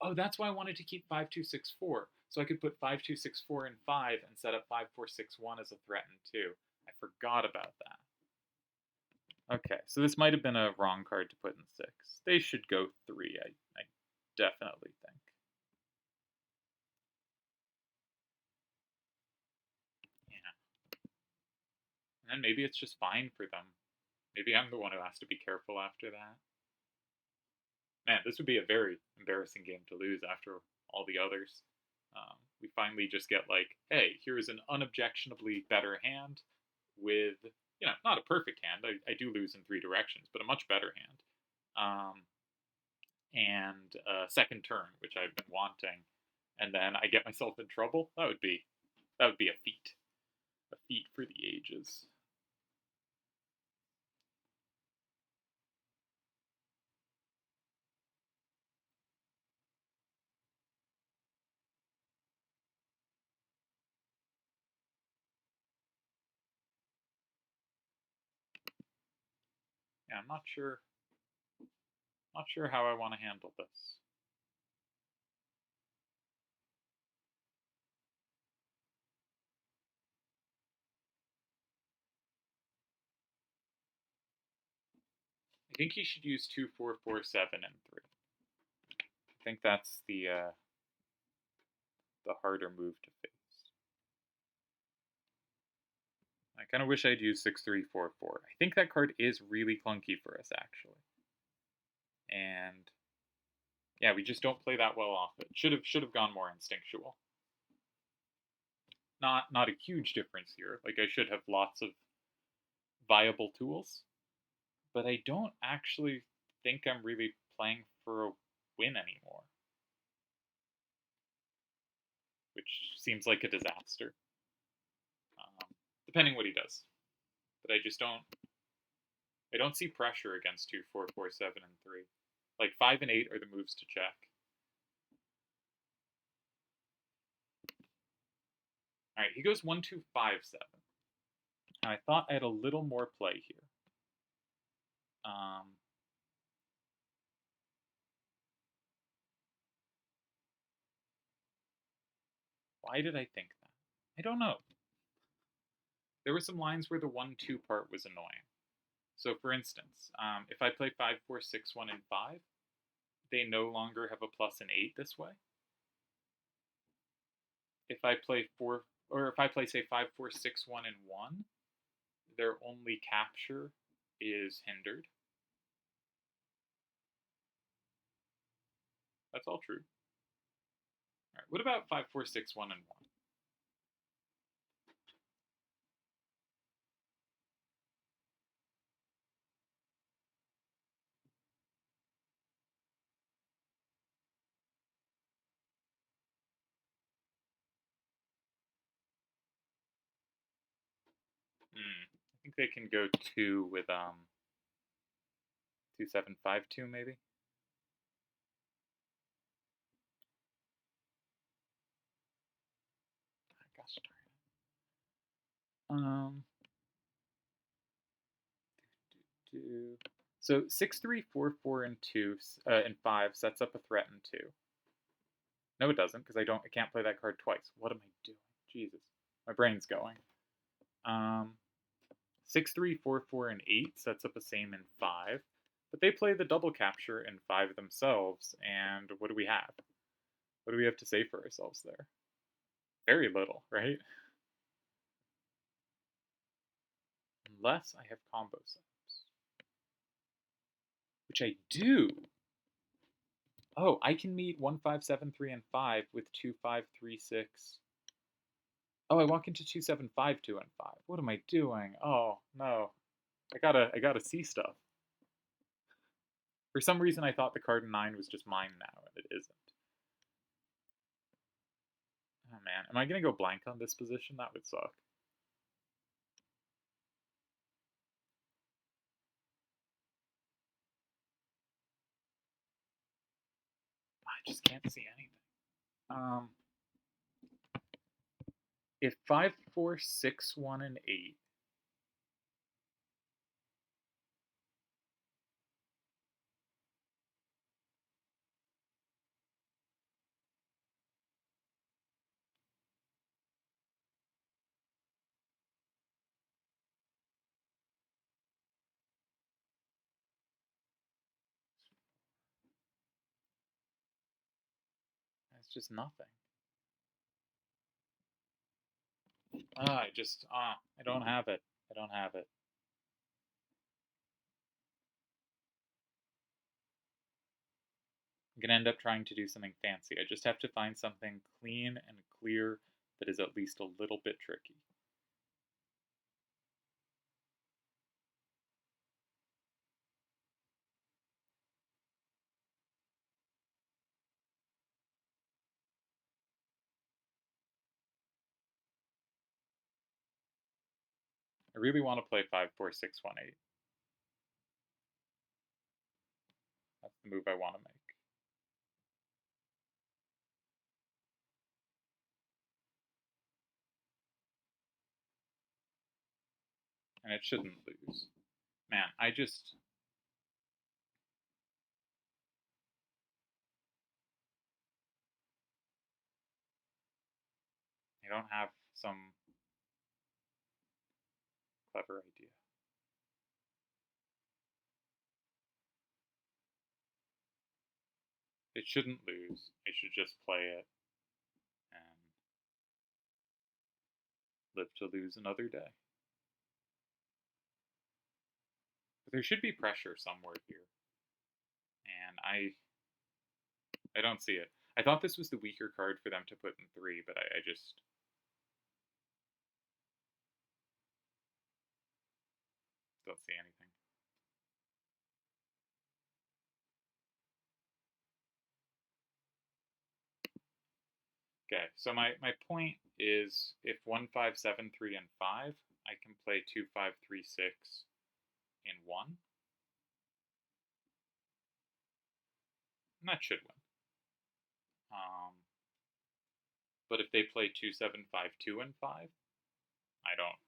Oh, that's why I wanted to keep 5-2-6-4, so I could put 5-2-6-4 in 5 and set up 5-4-6-1 as a threat in 2. I forgot about that. Okay, so this might have been a wrong card to put in 6. They should go 3, I definitely think. Yeah. And then maybe it's just fine for them. Maybe I'm the one who has to be careful after that. Man, this would be a very embarrassing game to lose after all the others. We finally just get like, hey, here's an unobjectionably better hand with, not a perfect hand. I do lose in 3 directions, but a much better hand. And a second turn, which I've been wanting, and then I get myself in trouble. That would be a feat for the ages. Yeah, I'm not sure how I want to handle this. I think he should use 2-4-4-7 and 3. I think that's the harder move to face. I kind of wish I'd used 6-3-4-4. I think that card is really clunky for us, actually. And yeah, we just don't play that well off it. Should have gone more instinctual. Not a huge difference here. Like, I should have lots of viable tools, but I don't actually think I'm really playing for a win anymore, which seems like a disaster. Depending what he does, but I don't see pressure against 2-4-4-7 and 3. Like 5 and 8 are the moves to check. All right, he goes 1-2-5-7. Now I thought I had a little more play here. Why did I think that? I don't know. There were some lines where the 1-2 part was annoying. So for instance, if I play 5-4-6-1 and 5, they no longer have a plus and 8 this way. If I play say 5-4-6-1 and 1, their only capture is hindered. That's all true. All right, what about 5-4-6-1 and 1? I think they can go 2 with 2752 maybe. Gosh darn it. So 6, 3, 4, 4, and 2 and 5 sets up a threat in 2. No, it doesn't, because I can't play that card twice. What am I doing? Jesus, my brain's going. 6, 3, 4, 4, and 8 sets up a same in 5, but they play the double capture in 5 themselves. And what do we have? What do we have to say for ourselves there? Very little, right? Unless I have combo sets, which I do. Oh, I can meet 1, 5, 7, 3, and 5 with 2, 5, 3, 6. Oh, I walk into 2, 7, 5, 2, and 5. What am I doing? Oh no, I gotta see stuff. For some reason, I thought the card 9 was just mine now, and it isn't. Oh man, am I gonna go blank on this position? That would suck. I just can't see anything. If 5, 4, 6, 1, and 8. That's just nothing. I don't have it. I don't have it. I'm gonna end up trying to do something fancy. I just have to find something clean and clear that is at least a little bit tricky. I really want to play 5, 4, 6, 1, 8. That's the move I want to make. And it shouldn't lose. Man, I don't have some clever idea. It shouldn't lose. I should just play it and live to lose another day. But there should be pressure somewhere here. And I don't see it. I thought this was the weaker card for them to put in 3, but I just don't see anything. Okay, so my point is if 1, 5, 7, 3, and 5, I can play 2, 5, 3, 6 in 1. And that should win. But if they play 2, 7, 5, 2, and 5, I don't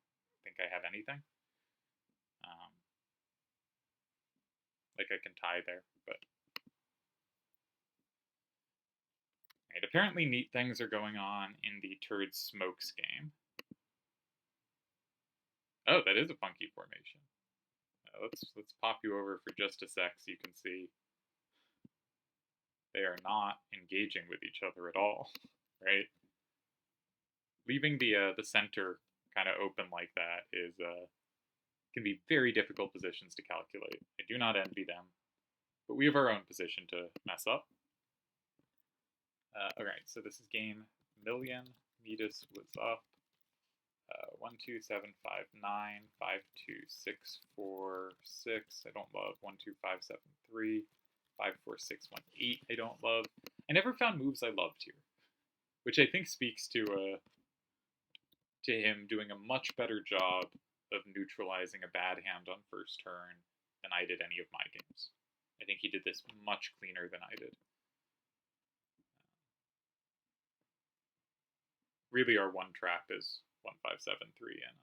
think I have anything. Like I can tie there, but right, apparently neat things are going on in the Turd Smokes game. Oh, that is a funky formation. Let's pop you over for just a sec so you can see they are not engaging with each other at all, right? Leaving the center kind of open like that is can be very difficult positions to calculate. I do not envy them, but we have our own position to mess up. Alright, so this is game million. Midas was up. 1, 2, 7, 5, 9, 5, 2, 6, 4, 6. I don't love 1, 2, 5, 7, 3. 5, 4, 6, 1, 8. I don't love. I never found moves I loved here, which I think speaks to him doing a much better job of neutralizing a bad hand on first turn than I did any of my games. I think he did this much cleaner than I did. Really, our one trap is 1573 and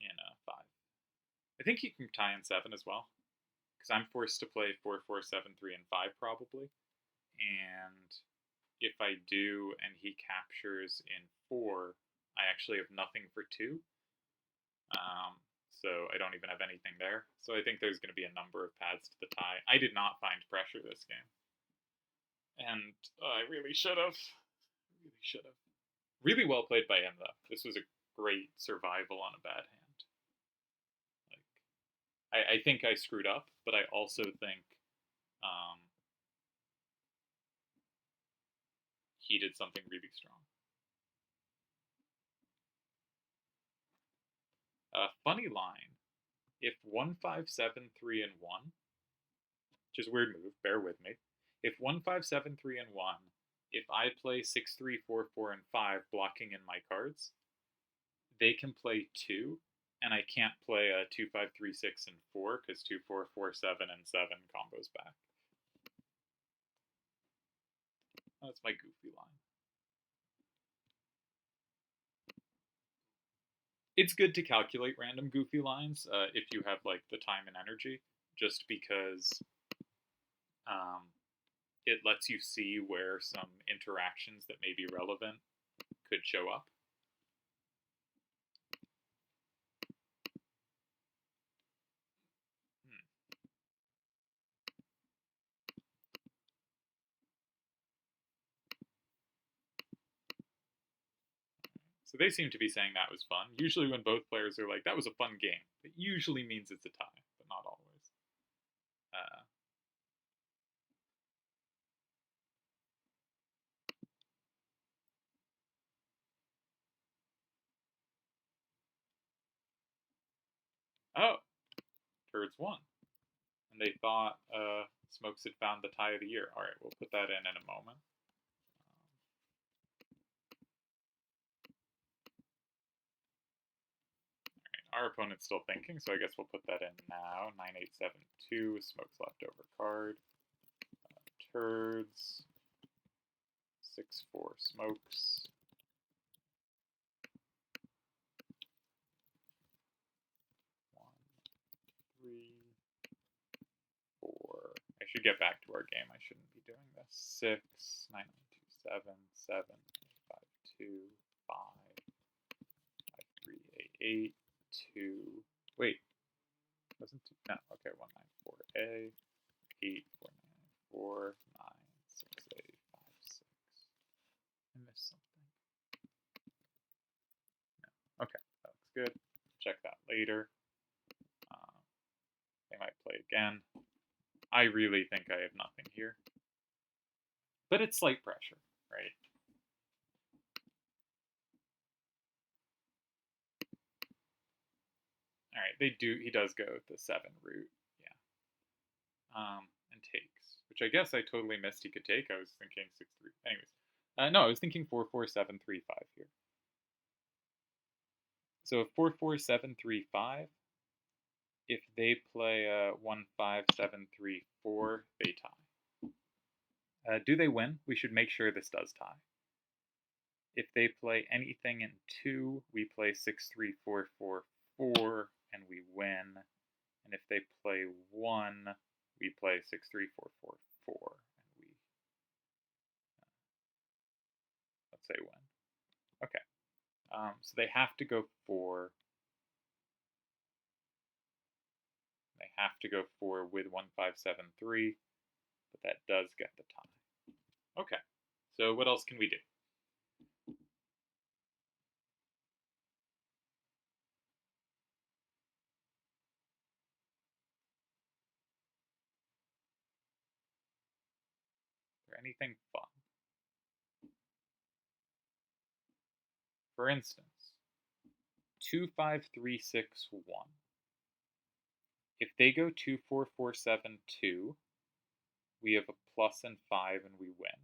in 5. I think he can tie in 7 as well, because I'm forced to play 4, 4, 7, 3, and 5 probably. And if I do and he captures in 4, I actually have nothing for 2. So I don't even have anything there. So I think there's going to be a number of paths to the tie. I did not find pressure this game. And I really should have. Really well played by him, though. This was a great survival on a bad hand. I think I screwed up, but I also think he did something really strong. Funny line. If 1, 5, 7, 3, and 1, which is a weird move, bear with me. If 1, 5, 7, 3, and 1, if I play 6, 3, 4, 4, and 5 blocking in my cards, they can play 2, and I can't play a 2, 5, 3, 6, and 4, because 2, 4, 4, 7, and 7 combos back. That's my goofy line. It's good to calculate random goofy lines if you have like the time and energy, just because it lets you see where some interactions that may be relevant could show up. So they seem to be saying that was fun. Usually when both players are like, that was a fun game, it usually means it's a tie, but not always. Oh, Turds won. And they thought Smokes had found the tie of the year. All right, we'll put that in a moment. Our opponent's still thinking, so I guess we'll put that in now. 9872, Smokes leftover card. Turds. 6-4 Smokes. 1, 3, 4. I should get back to our game. I shouldn't be doing this. 6, 9, 2, 7, 7, 5, 2, 5, 5, 3, 8, 8. 2. Wait. Wasn't 2? No. Okay. 194A. 8, 494, 9, 6A, 5, 6. I missed something. No. Okay. That looks good. Check that later. They might play again. I really think I have nothing here. But it's slight pressure, right? All right, he does go with the 7 route, yeah. And takes, which I guess I totally missed he could take. I was thinking 6-3. Anyways, no, I was thinking 4-4, 7-3, 5 here. So if 4-4, 7-3, 5, if they play 1-5, 7-3, 4, they tie. Do they win? We should make sure this does tie. If they play anything in 2, we play 6-3, 4-4, 4, and we win. And if they play 1, we play 6-3, 4-4, 4, and we, let's say win. Okay. So they have to go 4. They have to go 4 with 1, 5, 7, 3, but that does get the tie. Okay. So what else can we do? Anything fun? For instance, 2, 5, 3, 6, 1. If they go 2, 4, 4, 7, 2, we have a plus and 5 and we win.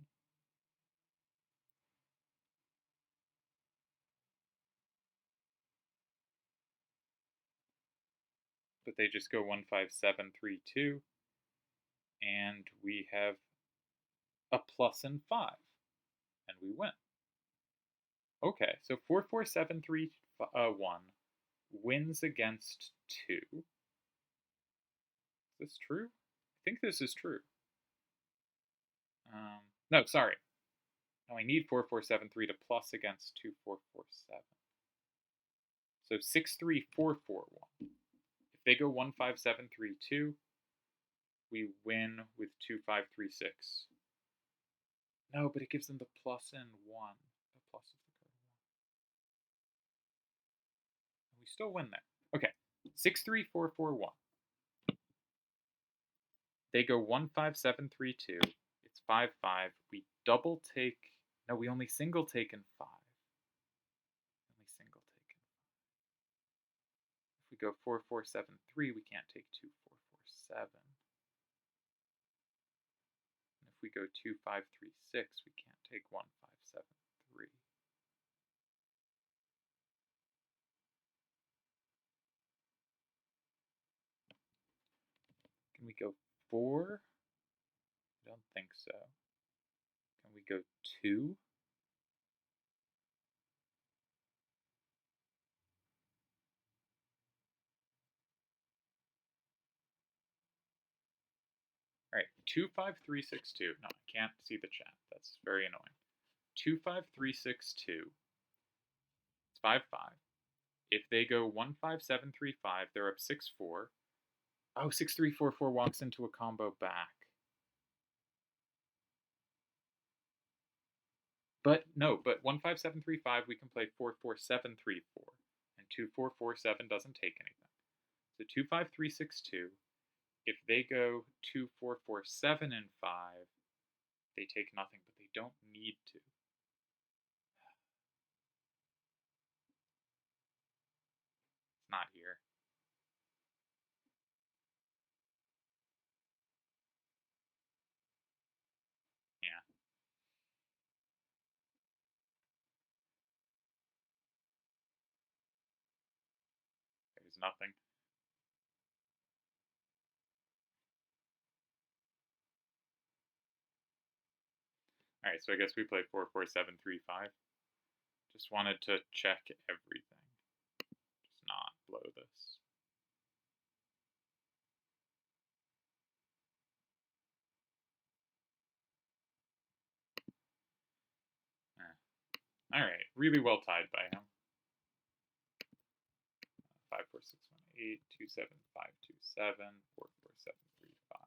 but they just go 1, 5, 7, 3, 2. And we have a plus and 5. And we win. Okay, so 4, 4, 7, 3, 1 wins against 2. Is this true? I think this is true. No, sorry. No, I need 4, 4, 7, 3 to plus against 2, 4, 4, 7. So 6, 3, 4, 4, 1. If they go 1, 5, 7, 3, 2, we win with 2, 5, 3, 6. No, but it gives them the plus and 1. The plus of the card 1. We still win there. Okay, 6, 3, 4, 4, 1. They go 1, 5, 7, 3, 2. It's 5, 5. We double take. No, we only single take in 5. Only single take in 5. If we go 4, 4, 7, 3, we can't take 2, 4, 4, 7. And if we go 2, 5, 3, 6, we can't take 1, 5, 7, 3. Can we go 4? I don't think so. Can we go 2? All right, 2, 5, 3, 6, 2. No, I can't see the chat. That's very annoying. 2, 5, 3, 6, 2. It's 5, 5. If they go 1, 5, 7, 3, 5, they're up 6, 4. Oh, 6, 3, 4, 4 walks into a combo back. But no, but 1, 5, 7, 3, 5, we can play 4, 4, 7, 3, 4. And 2, 4, 4, 7 doesn't take anything. So 2, 5, 3, 6, 2. If they go 2, 4, 4, 7, and 5, they take nothing, but they don't need to. It's not here. Yeah. There's nothing. All right, so I guess we play 4, 4, 7, 3, 5. Just wanted to check everything. Just not blow this. All right, really well tied by him. 5, 4, 6, 1, 8, 2, 7, 5, 2, 7, 4, 4, 7, 3, 5.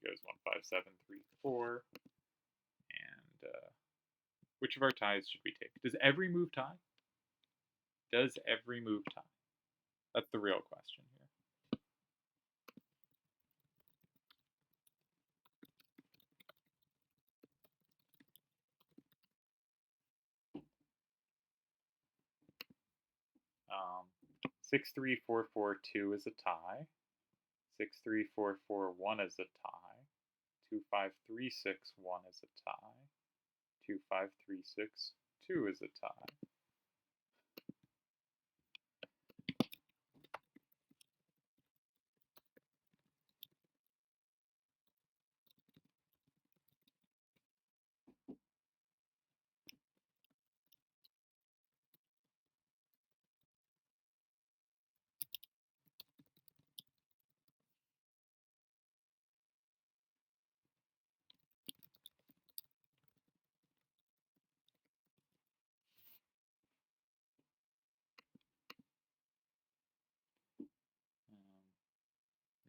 He goes 1, 5, 7, 3, 4. And which of our ties should we take? Does every move tie? Does every move tie? That's the real question here. Um, 6, 3, 4, 4, 2 is a tie. 6, 3, 4, 4, 1 is a tie. 2, 5, 3, 6, 1 is a tie. 2, 5, 3, 6, 2 is a tie.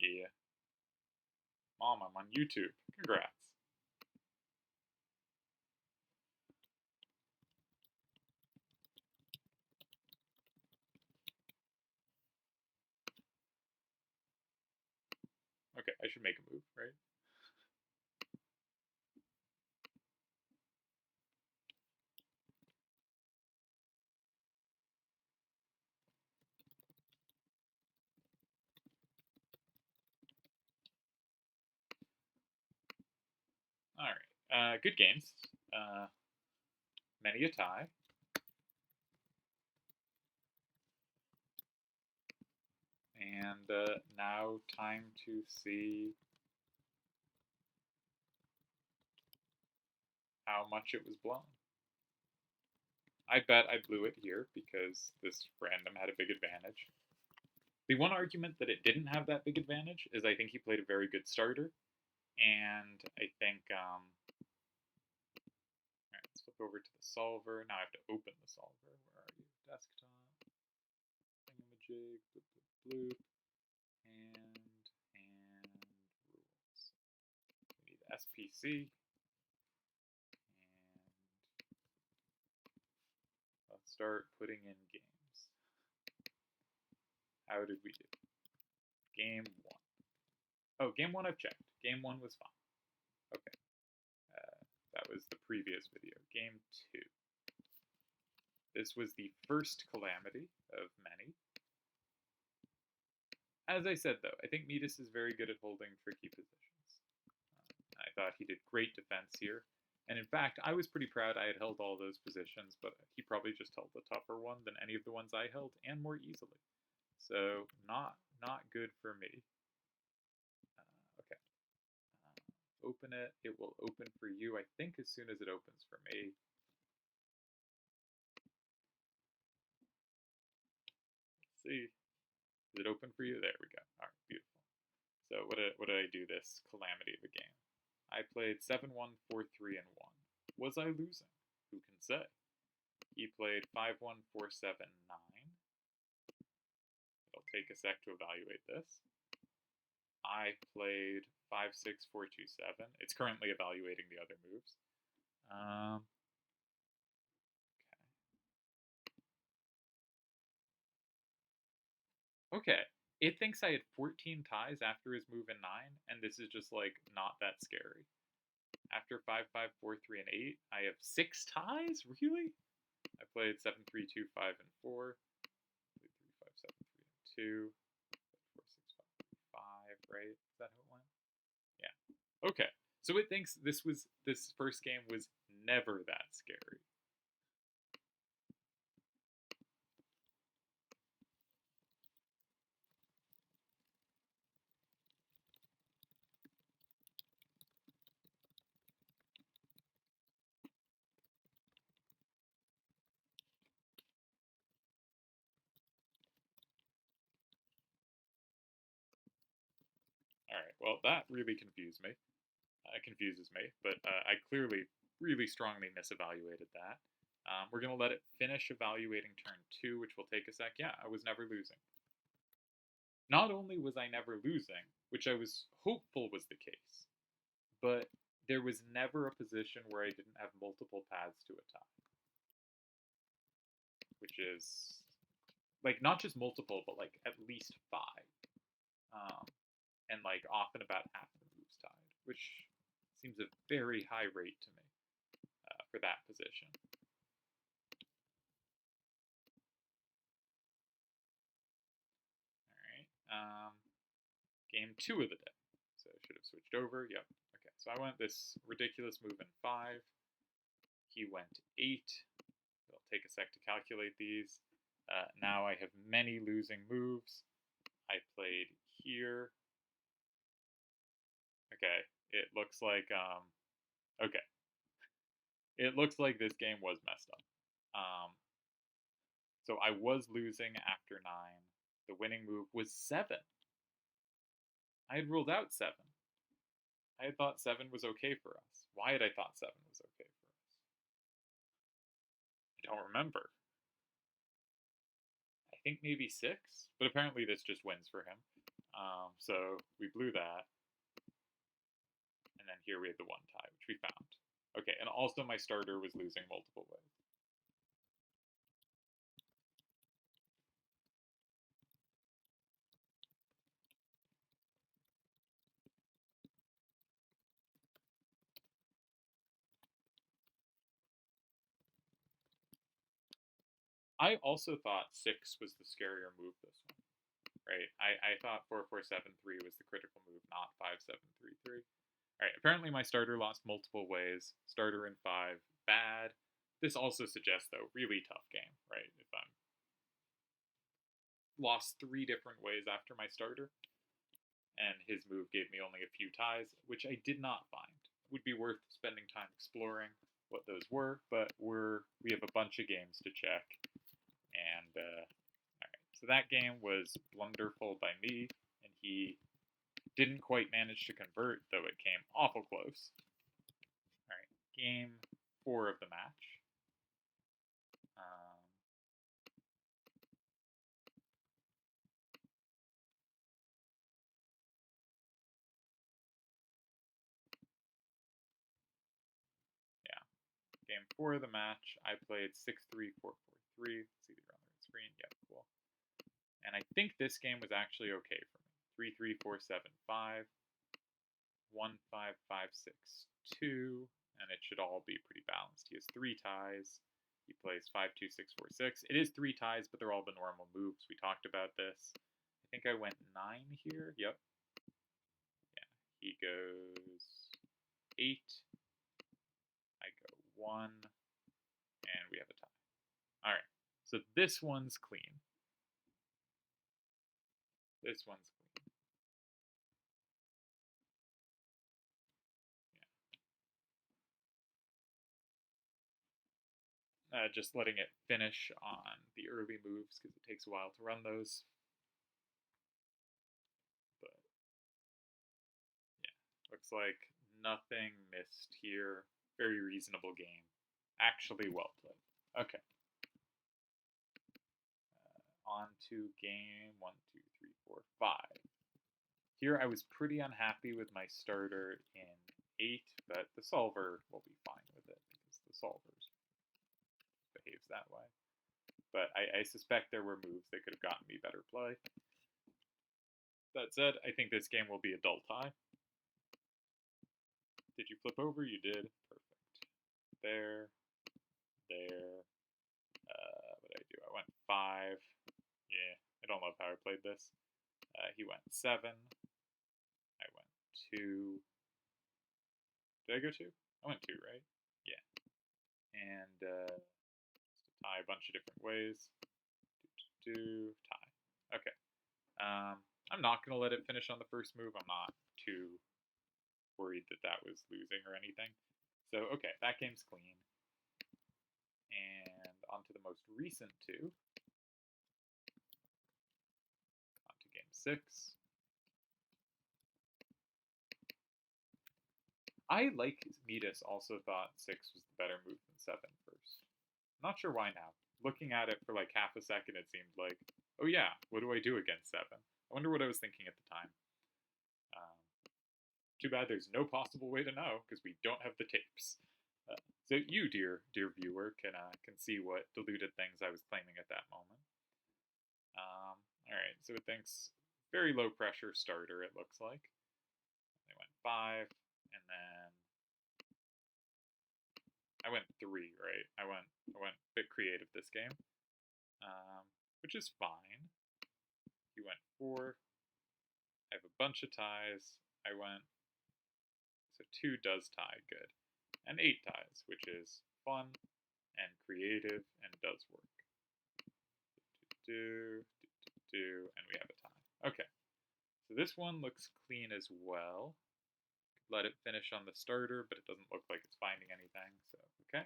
Yeah. Mom, I'm on YouTube. Congrats. Okay, I should make a move, right? Good games. Many a tie. And now time to see how much it was blown. I bet I blew it here because this random had a big advantage. The one argument that it didn't have that big advantage is I think he played a very good starter, and I think, alright, let's flip over to the solver. Now I have to open the solver. Where are you? Desktop, thingamajig, bloop, bloop, bloop, and rules. We need SPC, and let's start putting in games. How did we do? Game 1. Oh, game 1 I've checked. Game 1 was fine. Okay. That was the previous video. Game 2. This was the first calamity of many. As I said, though, I think Midas is very good at holding tricky positions. I thought he did great defense here. And in fact, I was pretty proud I had held all those positions, but he probably just held the tougher one than any of the ones I held, and more easily. So, not good for me. Okay. Open it. It will open for you, I think, as soon as it opens for me. Let's see. Is it open for you? There we go. All right, beautiful. So what did I do this calamity of a game? I played 7-1, 4-3, and 1. Was I losing? Who can say? He played 5-1, 4-7, 9. It'll take a sec to evaluate this. I played 5-6, 4-2, 7. It's currently evaluating the other moves. Okay. It thinks I had 14 ties after his move in 9, and this is just, like, not that scary. After 5-5, 4-3, and 8, I have 6 ties? Really? I played 7-3, 2-5, and 4. Played 3-5, 7-3, and 2. 4-6, 5, 5, right? Is that how it went? Yeah. Okay. So it thinks this first game was never that scary. Alright, well, that really confuses me, but I clearly really strongly misevaluated that. We're going to let it finish evaluating turn 2, which will take a sec. Yeah, I was never losing. Not only was I never losing, which I was hopeful was the case, but there was never a position where I didn't have multiple paths to a tie. Which is, like, not just multiple, but, like, at least 5. And, like, often about half the moves tied, which seems a very high rate to me for that position. Alright, game 2 of the day. So I should have switched over, yep. Okay, so I went this ridiculous move in 5. He went 8. It'll take a sec to calculate these. Now I have many losing moves. I played here. Okay, it looks like, okay. It looks like this game was messed up. So I was losing after 9. The winning move was 7. I had ruled out 7. I had thought 7 was okay for us. Why had I thought 7 was okay for us? I don't remember. I think maybe 6, but apparently this just wins for him. So we blew that. And then here we had the 1 tie, which we found. Okay, and also my starter was losing multiple ways. I also thought 6 was the scarier move this one, right? I thought 4-4-7-3 was the critical move, not 5-7-3-3. Alright, apparently my starter lost multiple ways. Starter in 5, bad. This also suggests, though, really tough game, right? If I'm lost 3 different ways after my starter, and his move gave me only a few ties, which I did not find. It would be worth spending time exploring what those were, but we have a bunch of games to check, and alright. So that game was Blunderful by me, and he didn't quite manage to convert, though it came awful close. Alright, game 4 of the match. Yeah, game 4 of the match, I played 6-3, 4-4-3. See the on the screen? Yep, cool. And I think this game was actually okay for me. 3-3, 4-7-5, 1-5, 5-6, 2, and it should all be pretty balanced. He has 3 ties. He plays 5-2, 6-4-6. It is 3 ties, but they're all the normal moves. We talked about this. I think I went 9 here. Yep. Yeah. He goes 8. I go 1. And we have a tie. Alright. So this one's clean. This one's clean. Yeah. Just letting it finish on the early moves because it takes a while to run those. But yeah, looks like nothing missed here. Very reasonable game. Actually well played. Okay. On to game 1, 2, 3, 4, 5. Here I was pretty unhappy with my starter in 8, but the solver will be fine with it because the solver behaves that way. But I suspect there were moves that could have gotten me better play. That said, I think this game will be a dull tie. Did you flip over? You did. Perfect. There. What did I do? I went 5. Yeah, I don't love how I played this. He went 7. I went 2. Did I go 2? I went 2, right? Yeah. And tie a bunch of different ways. Tie. Okay. I'm not going to let it finish on the first move. I'm not too worried that that was losing or anything. So, okay, that game's clean. And on to the most recent 2. On to game 6. I, like Midas, also thought 6 was the better move than 7 first. I'm not sure why now. Looking at it for like half a second, it seemed like, oh yeah, what do I do against 7? I wonder what I was thinking at the time. Too bad there's no possible way to know because we don't have the tapes. So you, dear viewer, can see what deluded things I was claiming at that moment. All right, so it thinks very low pressure starter. It looks like they went 5, and then I went 3. Right, I went a bit creative this game, which is fine. He went 4. I have a bunch of ties. I went. So 2 does tie, good. And 8 ties, which is fun and creative and does work. And we have a tie. Okay. So this one looks clean as well. Let it finish on the starter, but it doesn't look like it's finding anything, so okay.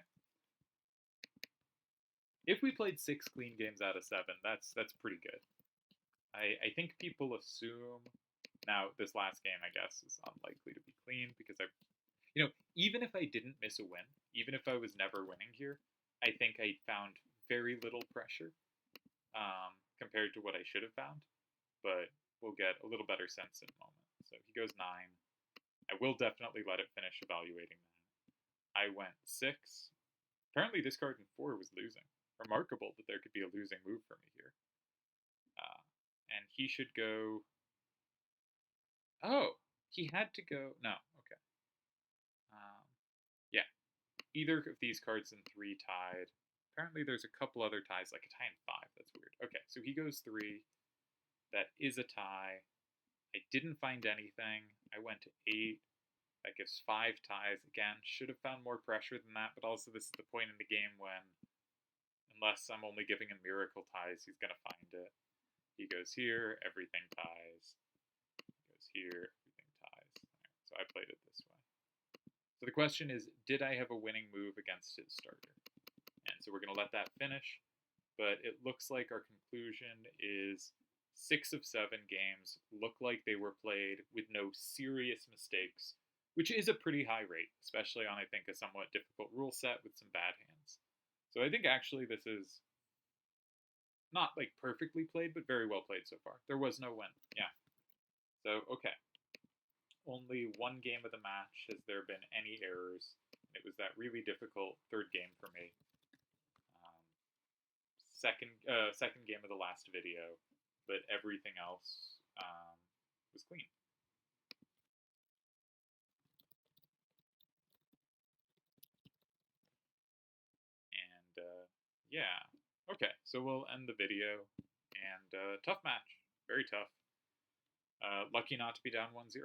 If we played 6 clean games out of 7, that's pretty good. I think people assume. Now, this last game, I guess, is unlikely to be clean because even if I didn't miss a win, even if I was never winning here, I think I found very little pressure compared to what I should have found. But we'll get a little better sense in a moment. So he goes 9. I will definitely let it finish evaluating that. I went 6. Apparently, this card in 4 was losing. Remarkable that there could be a losing move for me here. And he should go. Oh, he had to go. No, okay. Yeah, either of these cards in 3 tied. Apparently, there's a couple other ties, like a tie in 5. That's weird. Okay, so he goes 3. That is a tie. I didn't find anything. I went to 8. That gives 5 ties. Again, should have found more pressure than that, but also this is the point in the game when, unless I'm only giving him miracle ties, he's going to find it. He goes here, everything ties. He goes here, everything ties. So I played it this way. So the question is, did I have a winning move against his starter? And so we're going to let that finish. But it looks like our conclusion is 6 of 7 games look like they were played with no serious mistakes, which is a pretty high rate, especially on, I think, a somewhat difficult rule set with some bad hands. So I think actually this is not like perfectly played, but very well played so far. There was no win. Yeah. So, okay. Only one game of the match has there been any errors. It was that really difficult third game for me. Second game of the last video, but everything else was clean. And yeah, okay, so we'll end the video. And tough match, very tough. Lucky not to be down 1-0.